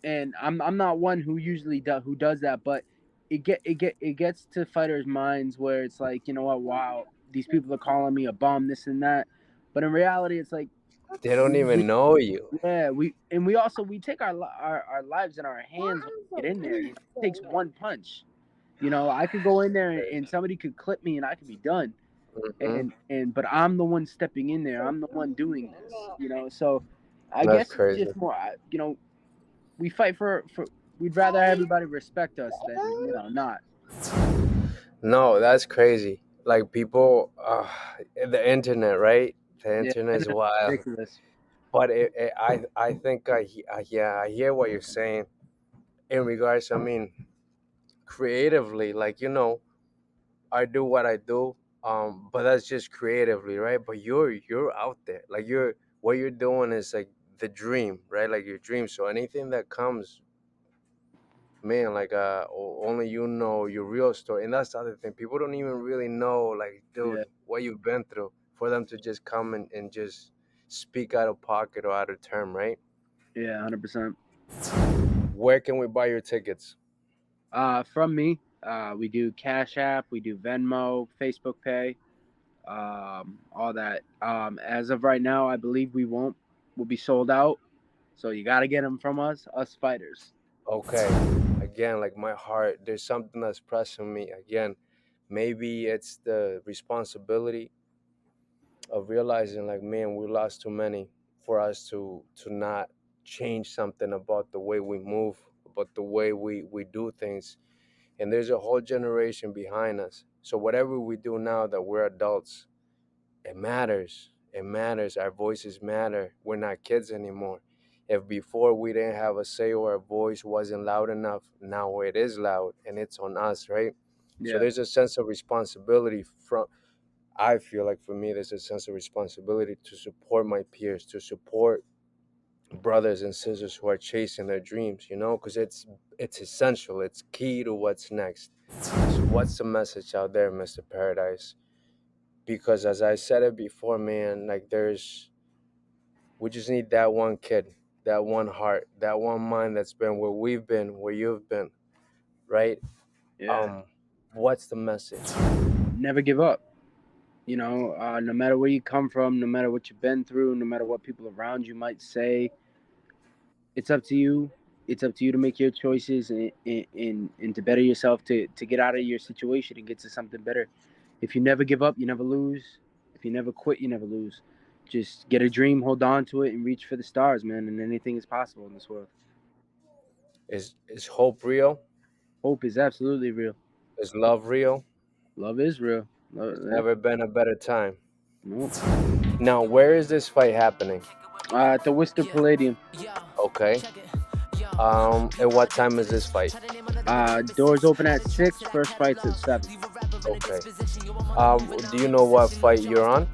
And I'm not one who usually does that, but it gets to fighters' minds, where it's like, you know what, wow, these people are calling me a bum, this and that, but in reality, it's like, They don't we even know you. yeah, we take our lives in our hands when we get in there. It takes one punch. I could go in there, and somebody could clip me, and I could be done. Hmm. But I'm the one stepping in there. I'm the one doing this. So I That's guess it's crazy. just more. We fight for. We'd rather everybody respect us than not. No, that's crazy. Like people, the internet, right? The Yeah, internet is it's wild. ridiculous. But I think yeah, I hear what you're saying in regards. I mean, creatively, like I do what I do, but that's just creatively, right? But you're out there, like what you're doing is like the dream, right? Like your dream. So anything that comes, man, like only you know your real story, and that's the other thing. People don't even really know, like, dude, Yeah, what you've been through for them to just come and just speak out of pocket or out of term, right? yeah, 100%. Where can we buy your tickets? From me, we do Cash App, we do Venmo, Facebook Pay, all that. As of right now, I believe we'll be sold out. So you got to get them from us fighters. Okay, again, like my heart, there's something that's pressing me again. Maybe it's the responsibility of realizing, like, man, we lost too many for us to not change something about the way we move, about the way we do things. And there's a whole generation behind us. So whatever we do now that we're adults, it matters. It matters. Our voices matter. We're not kids anymore. If before we didn't have a say or our voice wasn't loud enough, now it is loud and it's on us, right? So Yeah, there's a sense of responsibility from, I feel like for me, there's a sense of responsibility to support my peers, to support brothers and sisters who are chasing their dreams, because it's essential. It's key to what's next. So what's the message out there, Mr. Paradise? Because as I said it before, man, like we just need that one kid, that one heart, that one mind that's been where we've been, where you've been, right? yeah. Um, what's the message? Never give up. No matter where you come from, no matter what you've been through, no matter what people around you might say, it's up to you. It's up to you to make your choices and to better yourself to get out of your situation and get to something better. If you never give up, you never lose. If you never quit, you never lose. Just get a dream, hold on to it, and reach for the stars, man. And anything is possible in this world. Is hope real? Hope is absolutely real. Is love real? Love is real. Love, There's never been a better time. nope. Now, where is this fight happening? At the Worcester Palladium. Okay. At what time is this fight? Doors open at 6. First fight's at 7. Okay. Do you know what fight you're on?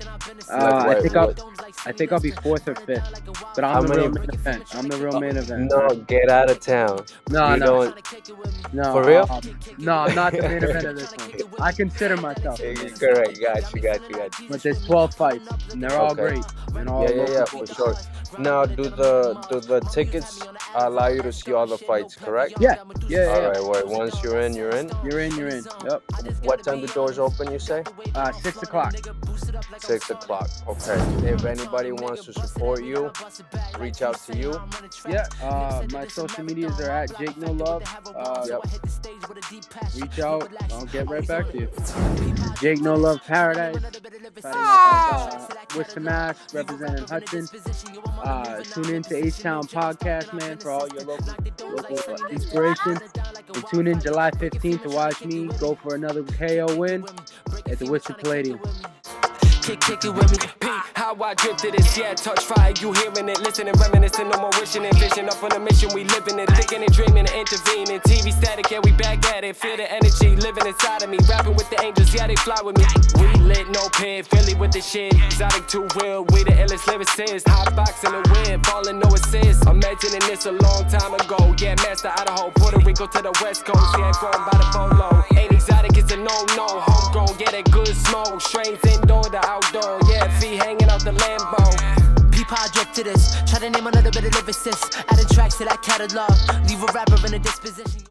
I think I'll be 4th or 5th. But How I'm the many- real main event. I'm the real main event. No, get out of town. No, You no, don't. no. For real? No, I'm not the main event of this one. I consider myself. Correct. Got you. But there's 12 fights, and they're all Okay. great. And all Yeah, local. for sure. Now, do the tickets allow you to see all the fights? Correct. Yeah. All right. Well, once you're in, you're in. You're in. Yep. What time the doors open? You say 6 o'clock. 6 o'clock. Okay. If anybody wants to support you, reach out to you. Yeah. My social medias are at Jake No Love. Yep. Reach out. I'll get right back to you. Jake No Love Paradise. Worcester, Mass, representing Hudson. Tune in to H-Town Podcast, man, for all your local inspiration. And tune in July 15th to watch me go for another KO win at the Worcester Palladium. Kick it with me. How I drifted this, yeah, touch fire, you hearing it, listening, reminiscing, no more wishing and vision. Up on a mission, we living it, thinking and dreaming and intervening. TV static, yeah, we back at it. Feel the energy living inside of me, rapping with the angels, yeah, they fly with me. We lit, no pit, Philly with the shit. Exotic too real, we the illest lyricists. Hot box in the wind, falling no assist. Imagining this a long time ago, yeah, master Idaho, Puerto Rico to the West Coast, yeah, growing by the polo. Ain't exotic, it's a no-no, homegrown, get that good smoke. Strains indoor to outdoor, yeah, feet hanging out the Lambo. Peapod drip to this, try to name another bit of lyricist. Adding tracks to that catalog, leave a rapper in a disposition.